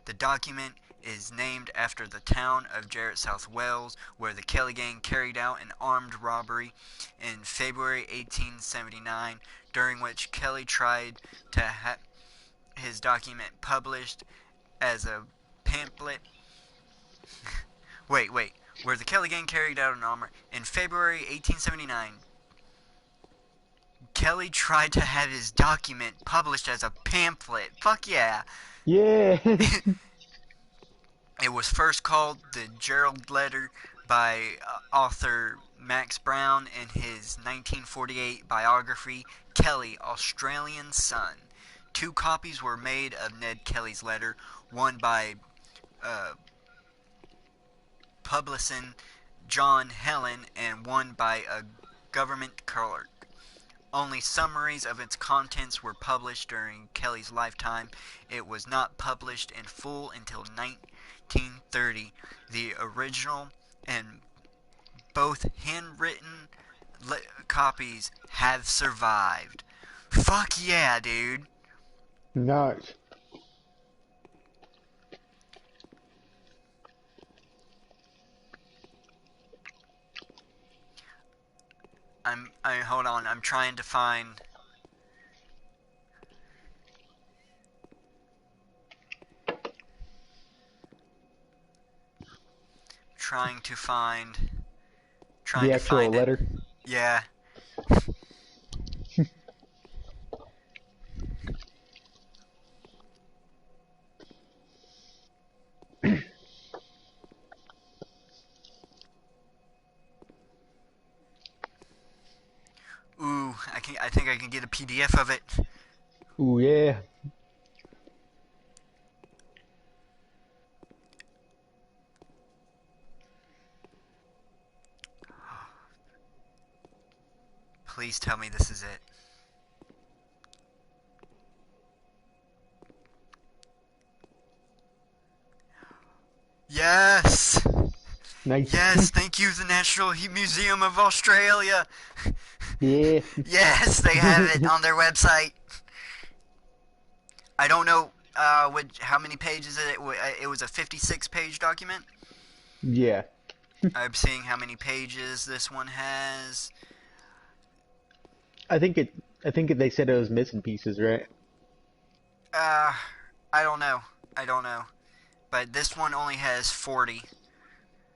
The document is named after the town of Jarrett, South Wales, where the Kelly gang carried out an armed robbery in February 1879, during which Kelly tried to have his document published as a pamphlet. wait. Where the Kelly gang carried out an armor in February 1879. Kelly tried to have his document published as a pamphlet. Fuck yeah. Yeah. It was first called the Gerald Letter by author Max Brown in his 1948 biography, Kelly, Australian Son. 2 copies were made of Ned Kelly's letter, one by publican John Helen and one by a government clerk. Only summaries of its contents were published during Kelly's lifetime. It was not published in full until 1930. The original and both handwritten copies have survived. Fuck yeah, dude. Nice. Hold on, I'm trying to find The actual letter. Yeah. Ooh, I think I can get a PDF of it. Ooh, yeah. Please tell me this is it. Yes! Nice. Yes, thank you, the National Museum of Australia. Yeah. Yes, they have it on their website. I don't know how many pages it was a 56-page document. Yeah. I'm seeing how many pages this one has. I think they said it was missing pieces, right? I don't know. But this one only has 40.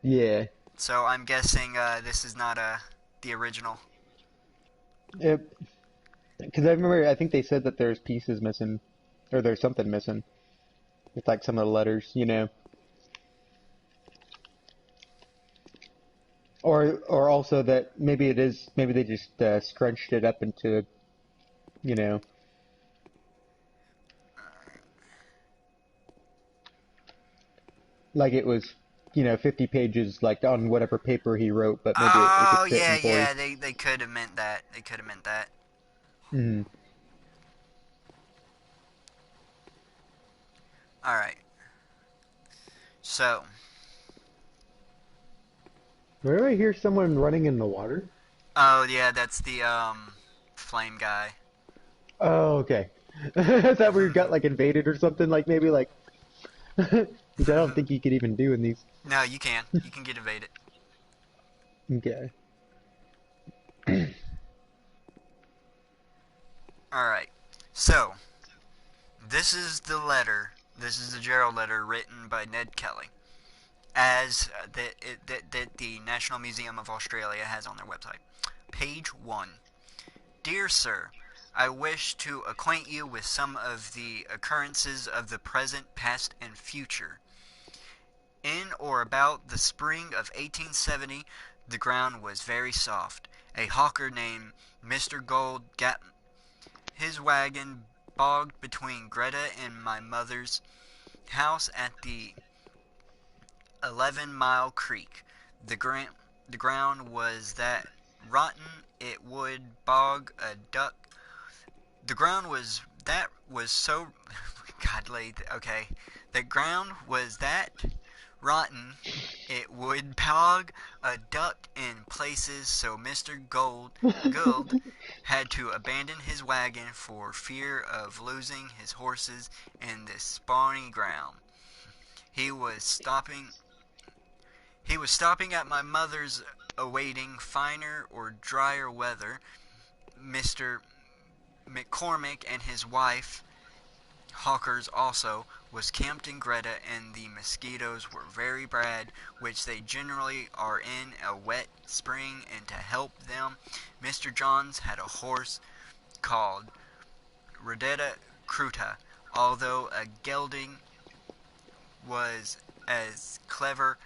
Yeah. So I'm guessing this is not the original. Yep. Because I think they said that there's pieces missing, or there's something missing. It's like some of the letters, you know. Or also that maybe they just scrunched it up into, you know. Like it was, 50 pages like on whatever paper he wrote, but maybe it could fit in 40. Yeah, they could have meant that. Mm-hmm. Alright. So. Where do I hear someone running in the water? Oh, yeah, that's the, flame guy. Oh, okay. Is that where you got, like, invaded or something? Like, maybe, like... Because I don't think you could even do in these. No, you can. You can get invaded. Okay. Alright. So, this is the letter. This is the Gerald letter written by Ned Kelly. As that the National Museum of Australia has on their website. Page 1. Dear Sir, I wish to acquaint you with some of the occurrences of the present, past, and future. In or about the spring of 1870, the ground was very soft. A hawker named Mr. Gold got his wagon bogged between Greta and my mother's house at the 11-mile creek. The ground was that rotten it would bog a duck. The ground was so godly. Okay, the ground was that rotten. It would bog a duck in places, so Mr. Gould had to abandon his wagon for fear of losing his horses in this spawny ground. He was stopping he was stopping at my mother's awaiting finer or drier weather. Mr. McCormick and his wife, Hawkers also, was camped in Greta, and the mosquitoes were very bad, which they generally are in a wet spring, and to help them, Mr. Johns had a horse called Redetta Cruta, although a gelding was as clever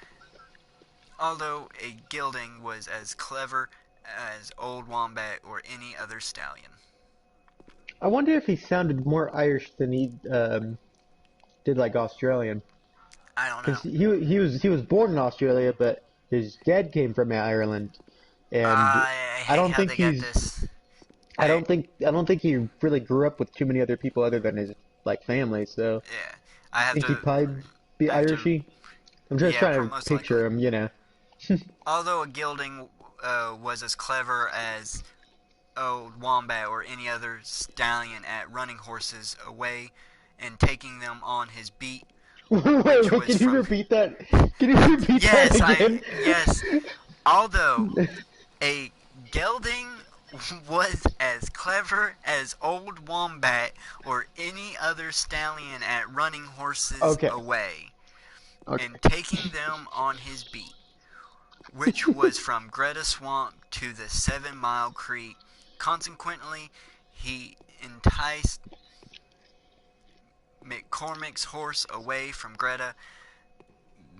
as Old Wombat or any other stallion. I wonder if he sounded more Irish than he did like Australian. I don't know. Because he was born in Australia, but his dad came from Ireland, and I I hate don't how think they got he's this. I I don't think I don't think he really grew up with too many other people other than his like family. So Yeah, I I have think he'd to. probably be I have to. Irishy. I'm just Yeah, trying to most likely. picture him. Although a gelding was as clever as Old Wombat or any other stallion at running horses away and taking them on his beat, which Wait, was can you from. repeat that? Can you repeat that Yes, again? yes. Although a gelding was as clever as Old Wombat or any other stallion at running horses Okay. away and Okay. taking them on his beat, which was from Greta Swamp to the 7 Mile Creek. Consequently, he enticed McCormick's horse away from Greta.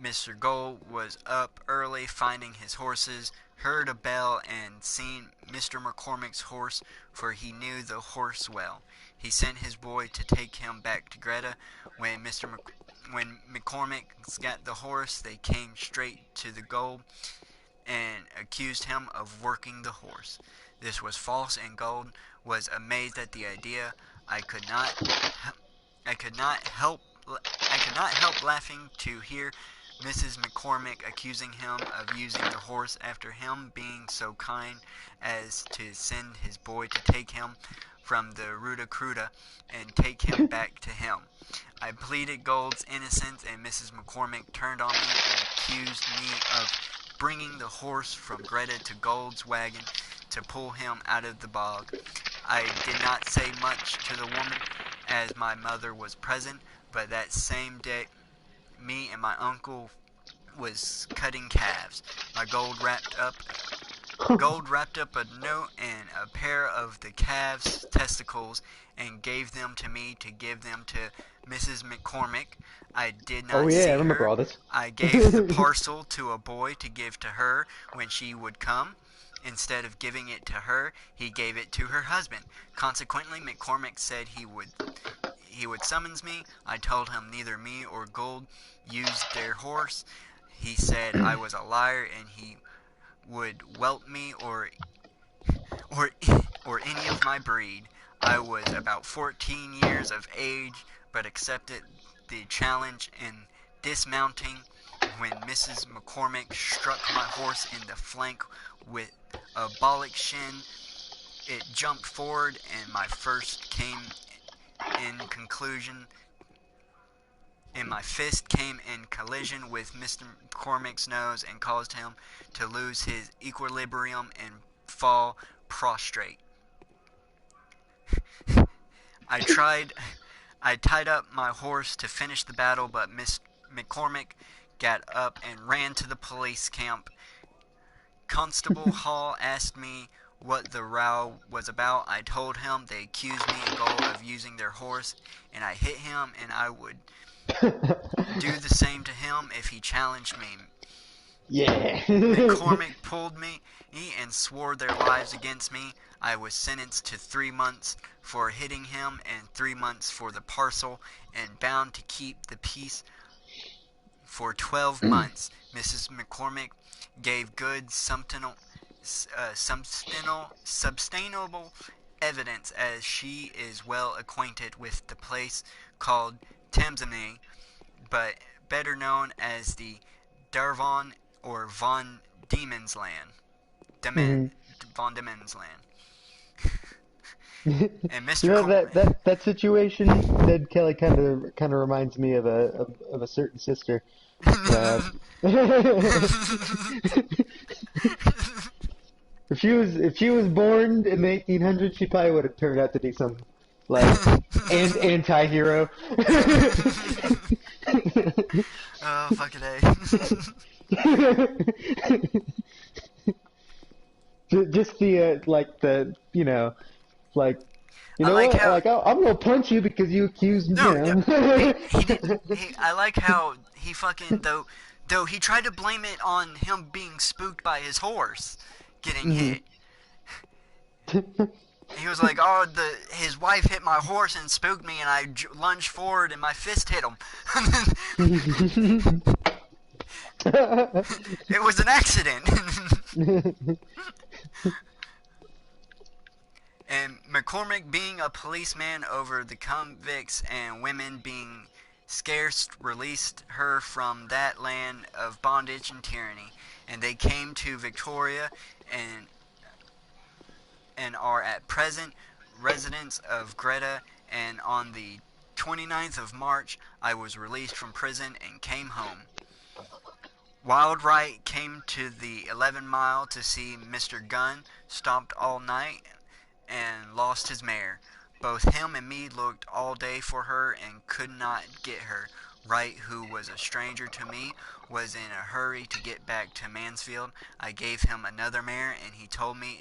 Mr. Gold was up early finding his horses, heard a bell, and seen Mr. McCormick's horse, for he knew the horse well. He sent his boy to take him back to Greta. When McCormick got the horse, they came straight to the Gold and accused him of working the horse. This was false, and Gold was amazed at the idea. I could not I could not help laughing to hear Mrs. McCormick accusing him of using the horse after him being so kind as to send his boy to take him from the Ruta Cruda and take him back to him. I pleaded Gold's innocence, and Mrs. McCormick turned on me and accused me of bringing the horse from Greta to Gold's wagon to pull him out of the bog. I did not say much to the woman, as my mother was present, but that same day me and my uncle was cutting calves. My Gold wrapped up a note and a pair of the calves' testicles and gave them to me to give them to Mrs. McCormick. I did Oh not yeah, I see remember her. all this. I gave the parcel to a boy to give to her when she would come. Instead of giving it to her, he gave it to her husband. Consequently, McCormick said he would summons me. I told him neither me or Gold used their horse. He said I was a liar and he would welt me or or any of my breed. I was about 14 years of age, but accepted the challenge in dismounting when Mrs. McCormick struck my horse in the flank with a bollock shin. It jumped forward, and my first came in conclusion and my fist came in collision with Mr. McCormick's nose and caused him to lose his equilibrium and fall prostrate. I tried I tied up my horse to finish the battle, but Miss McCormick got up and ran to the police camp. Constable Hall asked me what the row was about. I told him they accused me and Gold of using their horse, and I hit him, and I would do the same to him if he challenged me. Yeah. McCormick pulled me and swore their lives against me. I was sentenced to 3 months for hitting him and 3 months for the parcel, and bound to keep the peace for 12 months. Mrs. McCormick gave good substantial evidence, as she is well acquainted with the place called Tamsini, but better known as the Darvon or Von Diemen's Land. Hmm. Von Diemen's Land. You And Mr. know Corm. that situation, Ned Kelly kind of reminds me of a certain sister. Uh, if she was born in the 1800s, she probably would have turned out to be some like anti-hero. Oh, fucking A. Just the like the like I like what, how like I'm gonna punch you because you accused no, no, he did. me. I like how he fucking though he tried to blame it on him being spooked by his horse getting Mhm. hit. He was like, "Oh, his wife hit my horse and spooked me, and I lunged forward and my fist hit him. It was an accident." And McCormick, being a policeman over the convicts and women being scarce, released her from that land of bondage and tyranny. And they came to Victoria and are at present residents of Greta. And on the 29th of March, I was released from prison and came home. Wildright came to the 11 Mile to see Mr. Gunn, stopped all night, and lost his mare. Both him and me looked all day for her and could not get her. Wright, who was a stranger to me, was in a hurry to get back to Mansfield. I gave him another mare, and he told me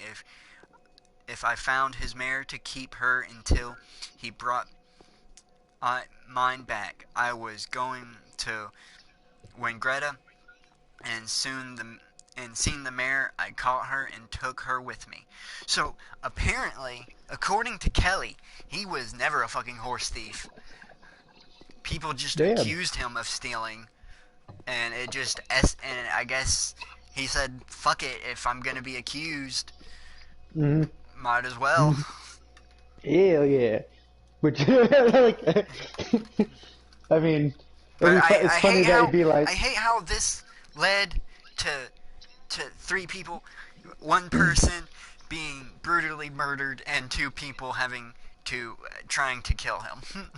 if I found his mare to keep her until he brought mine back. I was going to when Greta and seen the mare, I caught her and took her with me. So apparently, according to Kelly, he was never a fucking horse thief. People just Damn. accused him of stealing, and and I guess he said, "Fuck it, if I'm gonna be accused, Hmm. might as well." Hell yeah. Which like, I mean, But it's funny that it'd be I like, hate how this led to three people, one person being brutally murdered, and two people having to trying to kill him.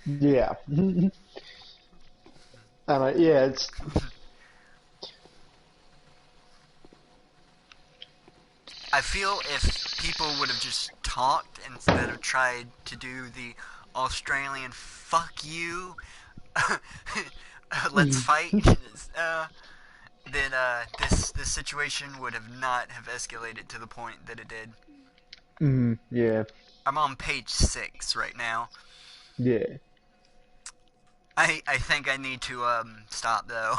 yeah. Yeah, it's I feel if people would have just talked instead of tried to do the Australian "fuck you," let's fight. Then this situation would have not have escalated to the point that it did. yeah, I'm on page 6 right now. yeah, I think I need to stop though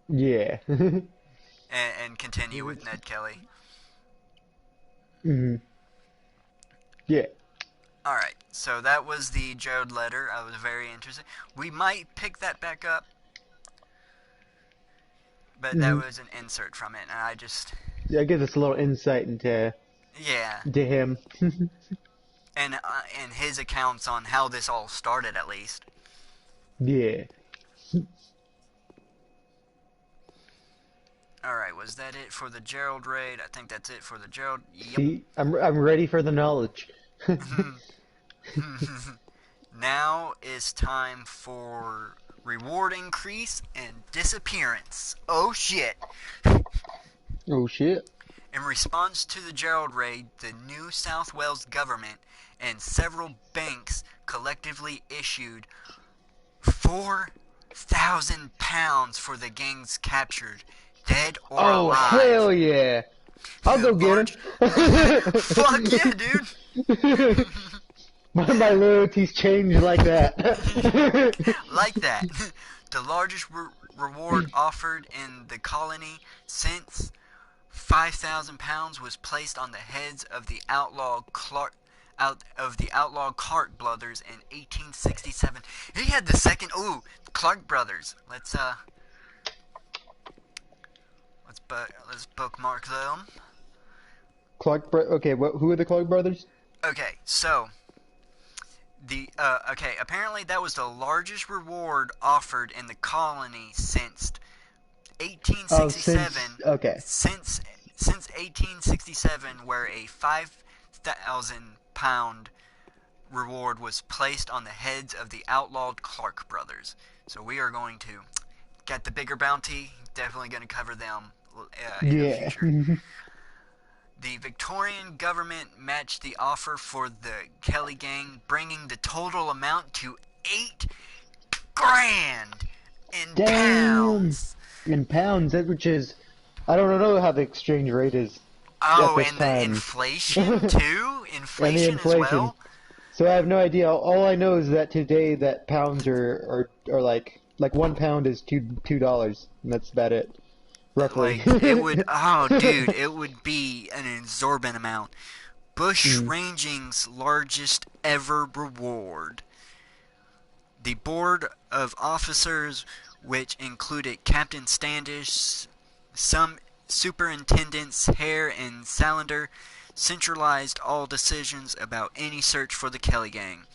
yeah. and continue with Ned Kelly. Hmm. Yeah. All right, so that was the Jared letter. I was very interested. We might pick that back up, but that Hmm. was an insert from it, and I just Yeah, it gives us a little insight into yeah, him. and his accounts on how this all started at least. Yeah. All right, was that it for the Gerald raid? I think that's it for the Gerald. Yep. See, I'm ready for the knowledge. Now is time for reward increase and disappearance. Oh shit. Oh shit. In response to the Gerald raid, the New South Wales government and several banks collectively issued £4,000 for the gangs captured, dead or Oh alive. hell yeah. I'll go get him. Large. Fuck yeah, dude. My loyalties changed like that. Like that. The largest reward offered in the colony since £5,000 was placed on the heads of the outlaw Clark brothers in 1867. He had the second. Ooh, Clark brothers. Let's bookmark them. Okay, who are the Clark brothers? Okay, so Apparently that was the largest reward offered in the colony since Oh, since 1867. okay. Since 1867, where a 5,000 pound reward was placed on the heads of the outlawed Clark brothers. So we are going to get the bigger bounty. Definitely going to cover them in the Yeah. future. The Victorian government matched the offer for the Kelly gang, bringing the total amount to 8 grand in Damn. pounds. In pounds, that which is, I don't know how the exchange rate is at Oh, this and the time. inflation too? And the Inflation as inflation. well? So I have no idea. All I know is that today that pounds are like 1 pound is $2, and that's about it, roughly. Like, it would, oh, dude, it would be an exorbitant amount. Bush Mm. Ranging's largest ever reward. The board of officers, which included Captain Standish, some superintendents Hare and Salander, centralized all decisions about any search for the Kelly gang.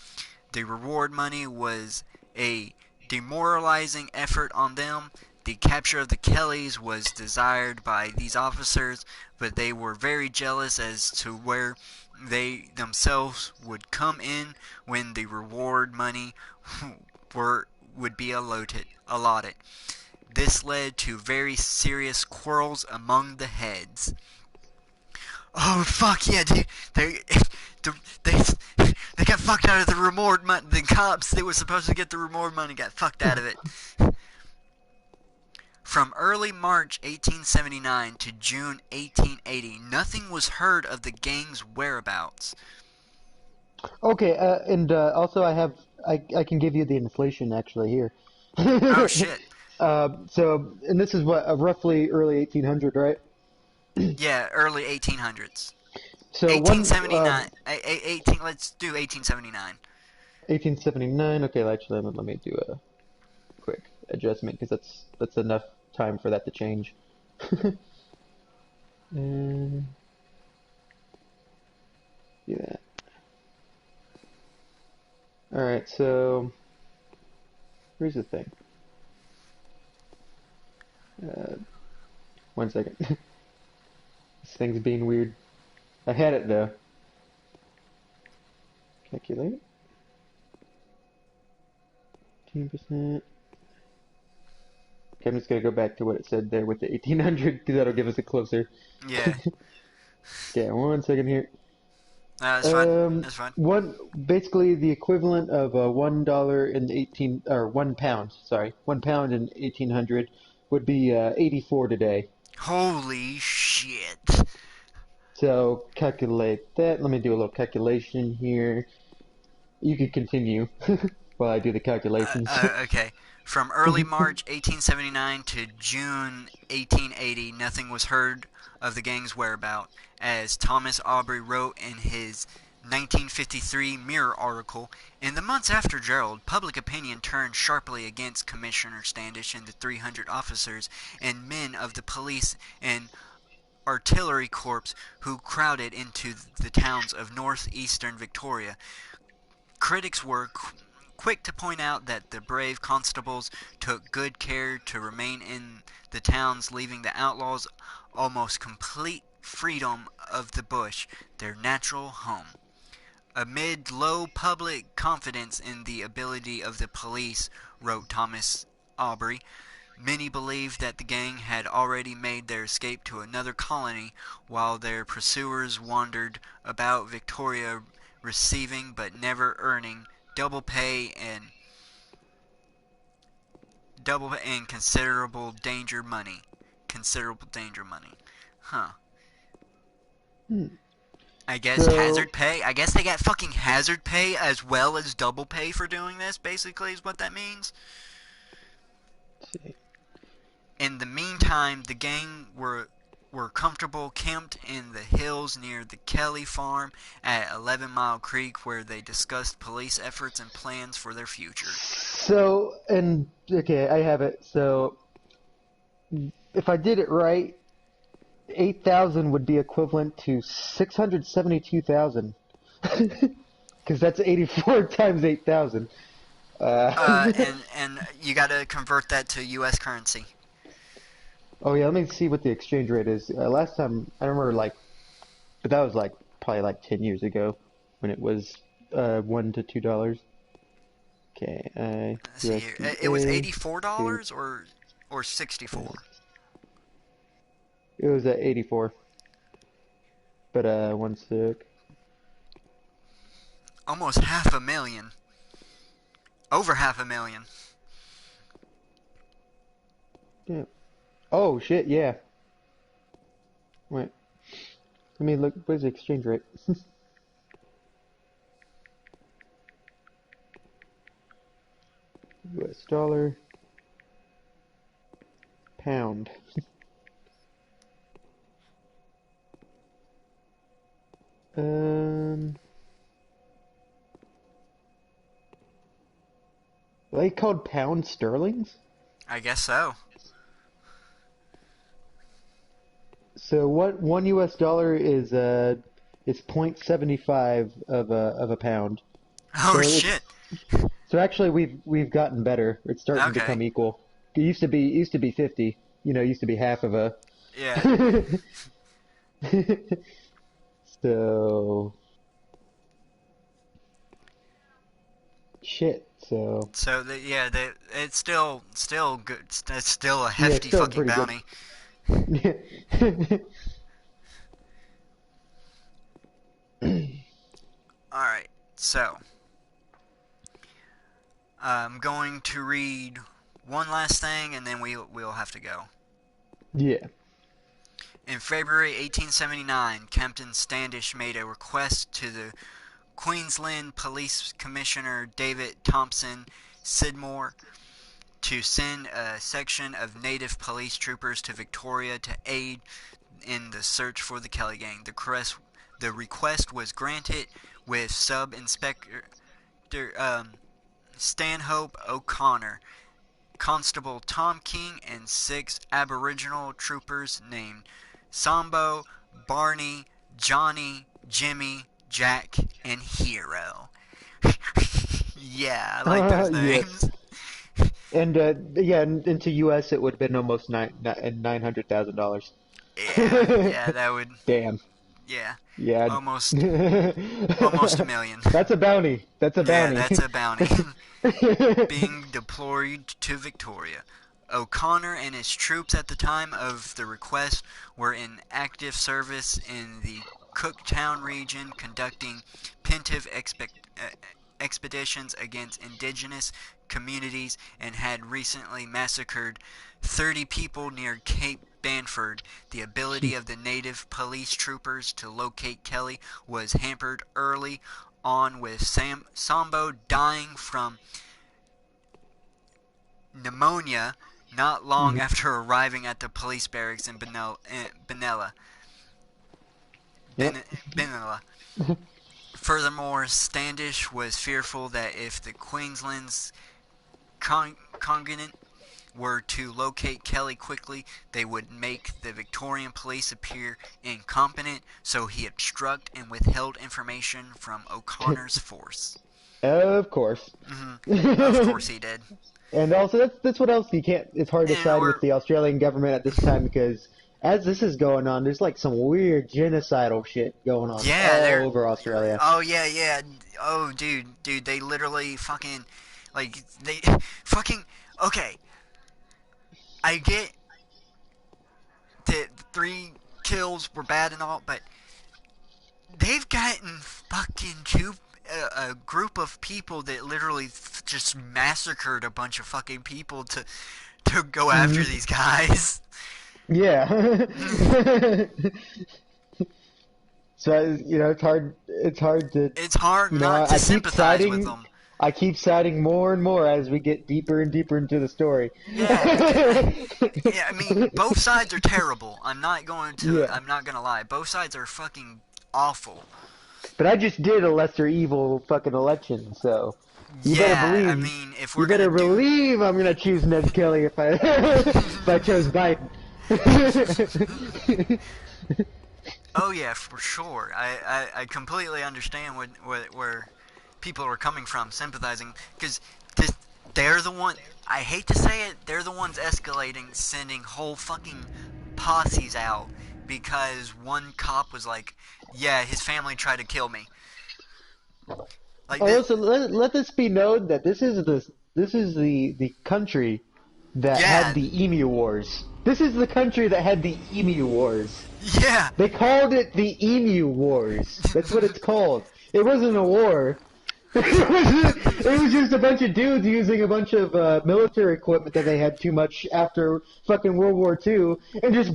The reward money was a demoralizing effort on them. The capture of the Kellys was desired by these officers, but they were very jealous as to where they themselves would come in when the reward money were would be allotted. This led to very serious quarrels among the heads. Oh fuck yeah, dude! They they got fucked out of the reward money. The cops that were supposed to get the reward money got fucked out of it. From early March 1879 to June 1880, nothing was heard of the gang's whereabouts. Okay, and also I can give you the inflation actually here. Oh shit! And this is what roughly early 1800, right? Yeah, early 1800s. So one 1879. 18. Let's do 1879. 1879. Okay, actually let me do a quick adjustment because that's enough time for that to change. And do that. All right, so here's the thing. Uh, 1 second. This thing's being weird. I had it though. Calculate. 15%. Okay, I'm just gonna go back to what it said there with the 1800 because that'll give us a closer. Yeah, Okay, 1 second here. that's fine. That's fine. One basically the equivalent of $1 in 18 or 1 pound. Sorry, 1 pound in 1800 would be 84 today. Holy shit. So calculate that. Let me do a little calculation here. You could continue while I do the calculations. Okay. From early March 1879 to June 1880, nothing was heard of the gang's whereabouts, as Thomas Aubrey wrote in his 1953 Mirror article. In the months after Gerald, public opinion turned sharply against Commissioner Standish and the 300 officers and men of the police and artillery corps who crowded into the towns of northeastern Victoria. Critics were quick to point out that the brave constables took good care to remain in the towns, leaving the outlaws almost complete freedom of the bush, their natural home. Amid low public confidence in the ability of the police, wrote Thomas Aubrey, many believed that the gang had already made their escape to another colony, while their pursuers wandered about Victoria, receiving but never earning double and considerable danger money. Considerable danger money. Huh. Hmm. I guess So hazard pay. I guess they got fucking hazard pay as well as double pay for doing this, basically, is what that means. let's see. In the meantime, the gang were comfortable camped in the hills near the Kelly farm at 11 Mile Creek, where they discussed police efforts and plans for their future. So and okay, I have it. So if I did it right, 8,000 would be equivalent to 672,000. because that's 84 times 8,000. Uh, And you got to convert that to U.S. currency. oh yeah, let me see what the exchange rate is. Last time I remember like, but that was like probably like 10 years ago when it was $1 to $2. Okay, Let's see here. It was USDA to $84 or 64. it was at 84. But one sec. Almost half a million. Over half a million. Yeah. Oh shit, yeah. Wait. Let me look. Where's the exchange rate? US dollar, pound. Are they called pound sterlings? I guess so. So what one US dollar is 0.75 of a pound. Oh So shit. so actually we've gotten better. It's starting to Okay. come equal. It used to be 50. You know, it used to be half of a. Yeah. So shit. So So it's still good. It's still a yeah, it's hefty still fucking pretty good. bounty. All right. So I'm going to read one last thing, and then we'll have to go. Yeah. In February 1879, Captain Standish made a request to the Queensland Police Commissioner David Thompson Sidmore to send a section of native police troopers to Victoria to aid in the search for the Kelly gang. The request was granted, with Sub-Inspector Stanhope O'Connor, Constable Tom King, and 6 Aboriginal troopers named Sambo, Barney, Johnny, Jimmy, Jack, and Hero. Yeah, I like those Yes. names. And yeah, into US it would have been almost $900,000. Yeah, yeah, that would, Damn. yeah, Yeah. almost, almost a million. That's a bounty. That's a Yeah, that's bounty. a bounty. Being deployed to Victoria. O'Connor and his troops at the time of the request were in active service in the Cooktown region, conducting preventive expeditions against indigenous communities, and had recently massacred 30 people near Cape Banford. The ability of the native police troopers to locate Kelly was hampered early on, with Sambo dying from pneumonia not long Mhm. after arriving at the police barracks in Benalla. Yep. Benalla. Furthermore, Standish was fearful that if the Queensland's congregant were to locate Kelly quickly, they would make the Victorian police appear incompetent, so he obstructed and withheld information from O'Connor's force. Of course. Of course he did. And also, that's what else you can't. It's hard to And side we're with the Australian government at this time because as this is going on, there's like some weird genocidal shit going on yeah, all they're over Australia. oh yeah. Oh dude, they literally fucking like they fucking okay. I get that 3 kills were bad and all, but they've gotten fucking a group of people that literally just massacred a bunch of fucking people to go after Hmm. these guys. Yeah. So you know, it's hard. It's hard to, It's hard you know, not to sympathize with them. I keep siding more and more as we get deeper and deeper into the story. Yeah, yeah. I mean, both sides are terrible. Yeah. I'm not gonna lie. Both sides are fucking awful. But I just did a lesser evil fucking election, so Yeah, I mean, if you we're gonna better do, believe I'm gonna choose Ned Kelly if I if I chose Biden. oh yeah, for sure. I completely understand where people are coming from, sympathizing, because they're the one. I hate to say it, they're the ones escalating, sending whole fucking posses out because one cop was like, "Yeah, his family tried to kill me." Like Oh, this, also, let this be known that this is the country that had yeah, the Emu Wars. This is the country that had the Emu Wars. yeah. They called it the Emu Wars. That's what it's called. It wasn't a war. It was just a bunch of dudes using a bunch of military equipment that they had too much after fucking World War II and just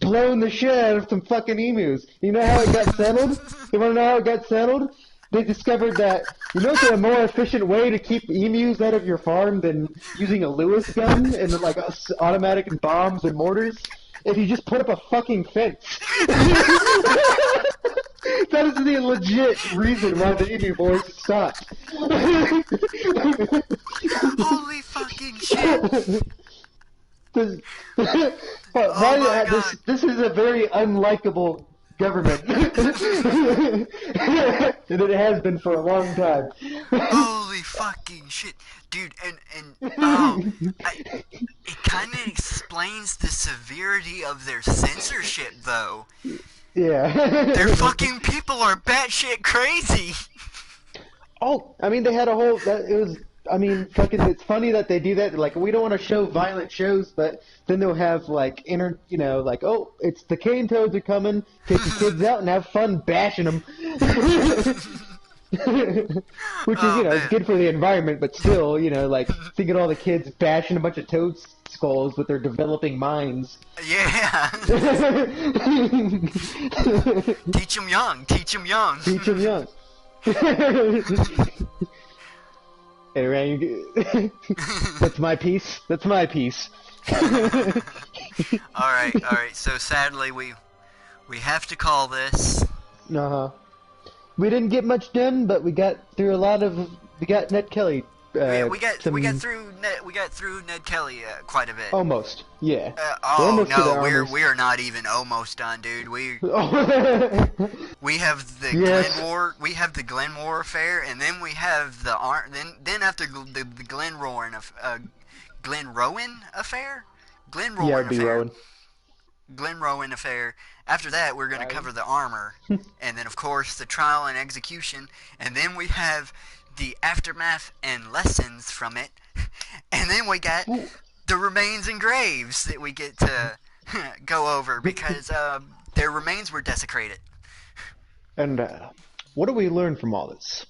blown the shit out of some fucking emus. You know how it got settled? You want to know how it got settled? They discovered that, you know, it's a more efficient way to keep emus out of your farm than using a Lewis gun and like automatic bombs and mortars? If you just put up a fucking fence. That is the legit reason why the Emu Wars stopped. Holy fucking shit! This, Oh my god! this is a very unlikable government, and it has been for a long time. Holy fucking shit, dude! And oh, it kind of explains the severity of their censorship, though. Yeah. Their fucking people are batshit crazy. Oh, I mean, they had a whole. It was. I mean, fucking. It's funny that they do that. Like, we don't want to show violent shows, but then they'll have like you know, like, oh, it's the cane toads are coming. Take the kids out and have fun bashing them. Which is, you Oh know, it's man. good for the environment, but still, you know, like, think of all the kids bashing a bunch of toad skulls with their developing minds. Yeah. Teach them young. Teach them young. Teach them young. Hey, Ryan, that's my piece. That's my piece. All right. So sadly, we have to call this. Uh-huh. We didn't get much done, but we got through a lot of. We got Ned Kelly. We got through Ned Kelly quite a bit. Almost, yeah. We're Oh almost to the no, armors. we're not even almost done, dude. We have the Yes. Glenmore affair, and then we have then after the Glenrowan affair, Yeah, it'd be Rowan. Glenrowan affair. After that, we're going to cover the armor, and then of course the trial and execution, and then we have the aftermath and lessons from it, and then we got the remains and graves that we get to go over because their remains were desecrated. And what do we learn from all this?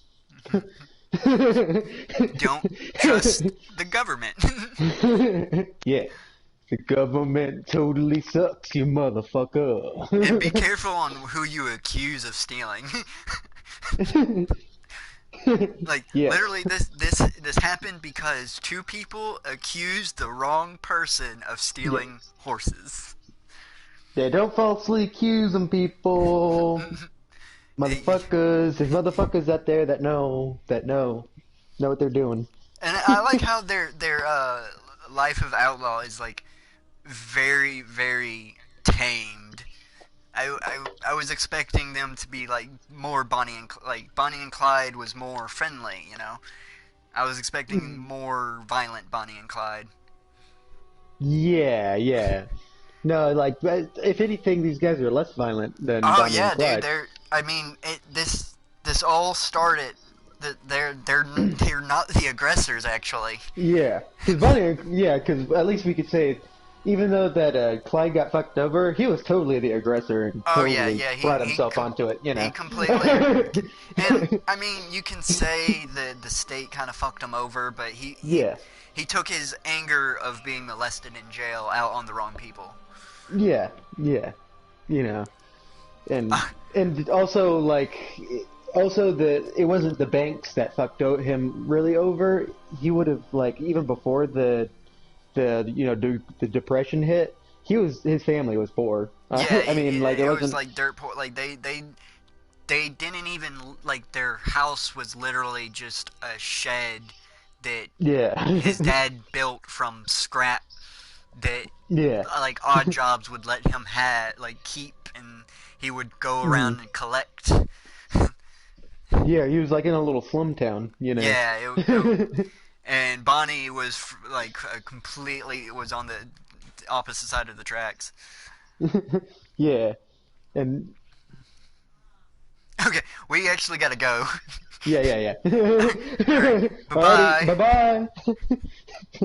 Don't trust the government. Yeah. The government totally sucks, you motherfucker. And be careful on who you accuse of stealing. Like Yes. literally, this happened because two people accused the wrong person of stealing horses. Yeah, don't falsely accuse them, people. Motherfuckers. There's motherfuckers out there that know what they're doing. And I like how their life of outlaw is like very very tamed. I was expecting them to be like more Bonnie and Clyde was more friendly, you know. I was expecting more violent Bonnie and Clyde. Yeah, yeah. No, like, if anything, these guys are less violent than Oh Bonnie yeah, and Clyde. dude. I mean, this all started. They're not the aggressors actually. Yeah, because at least we could say, even though that Clyde got fucked over, he was totally the aggressor and Oh totally yeah. brought himself onto it, you know. He completely. And I mean, you can say the state kind of fucked him over, but Yeah, he took his anger of being molested in jail out on the wrong people. yeah, you know, and also it wasn't the banks that fucked him really over. He would have, like, even before the depression hit, his family was poor. Yeah, I mean, like, it wasn't was like dirt poor. Like they didn't even like their house was literally just a shed that yeah. his dad built from scrap that Yeah. like odd jobs would let him keep, and he would go around and collect. Yeah, he was like in a little slum town, Yeah, and Bonnie was like completely was on the opposite side of the tracks. Yeah, and Okay, we actually gotta go. yeah, yeah, yeah. All right, bye Alrighty, bye. bye bye.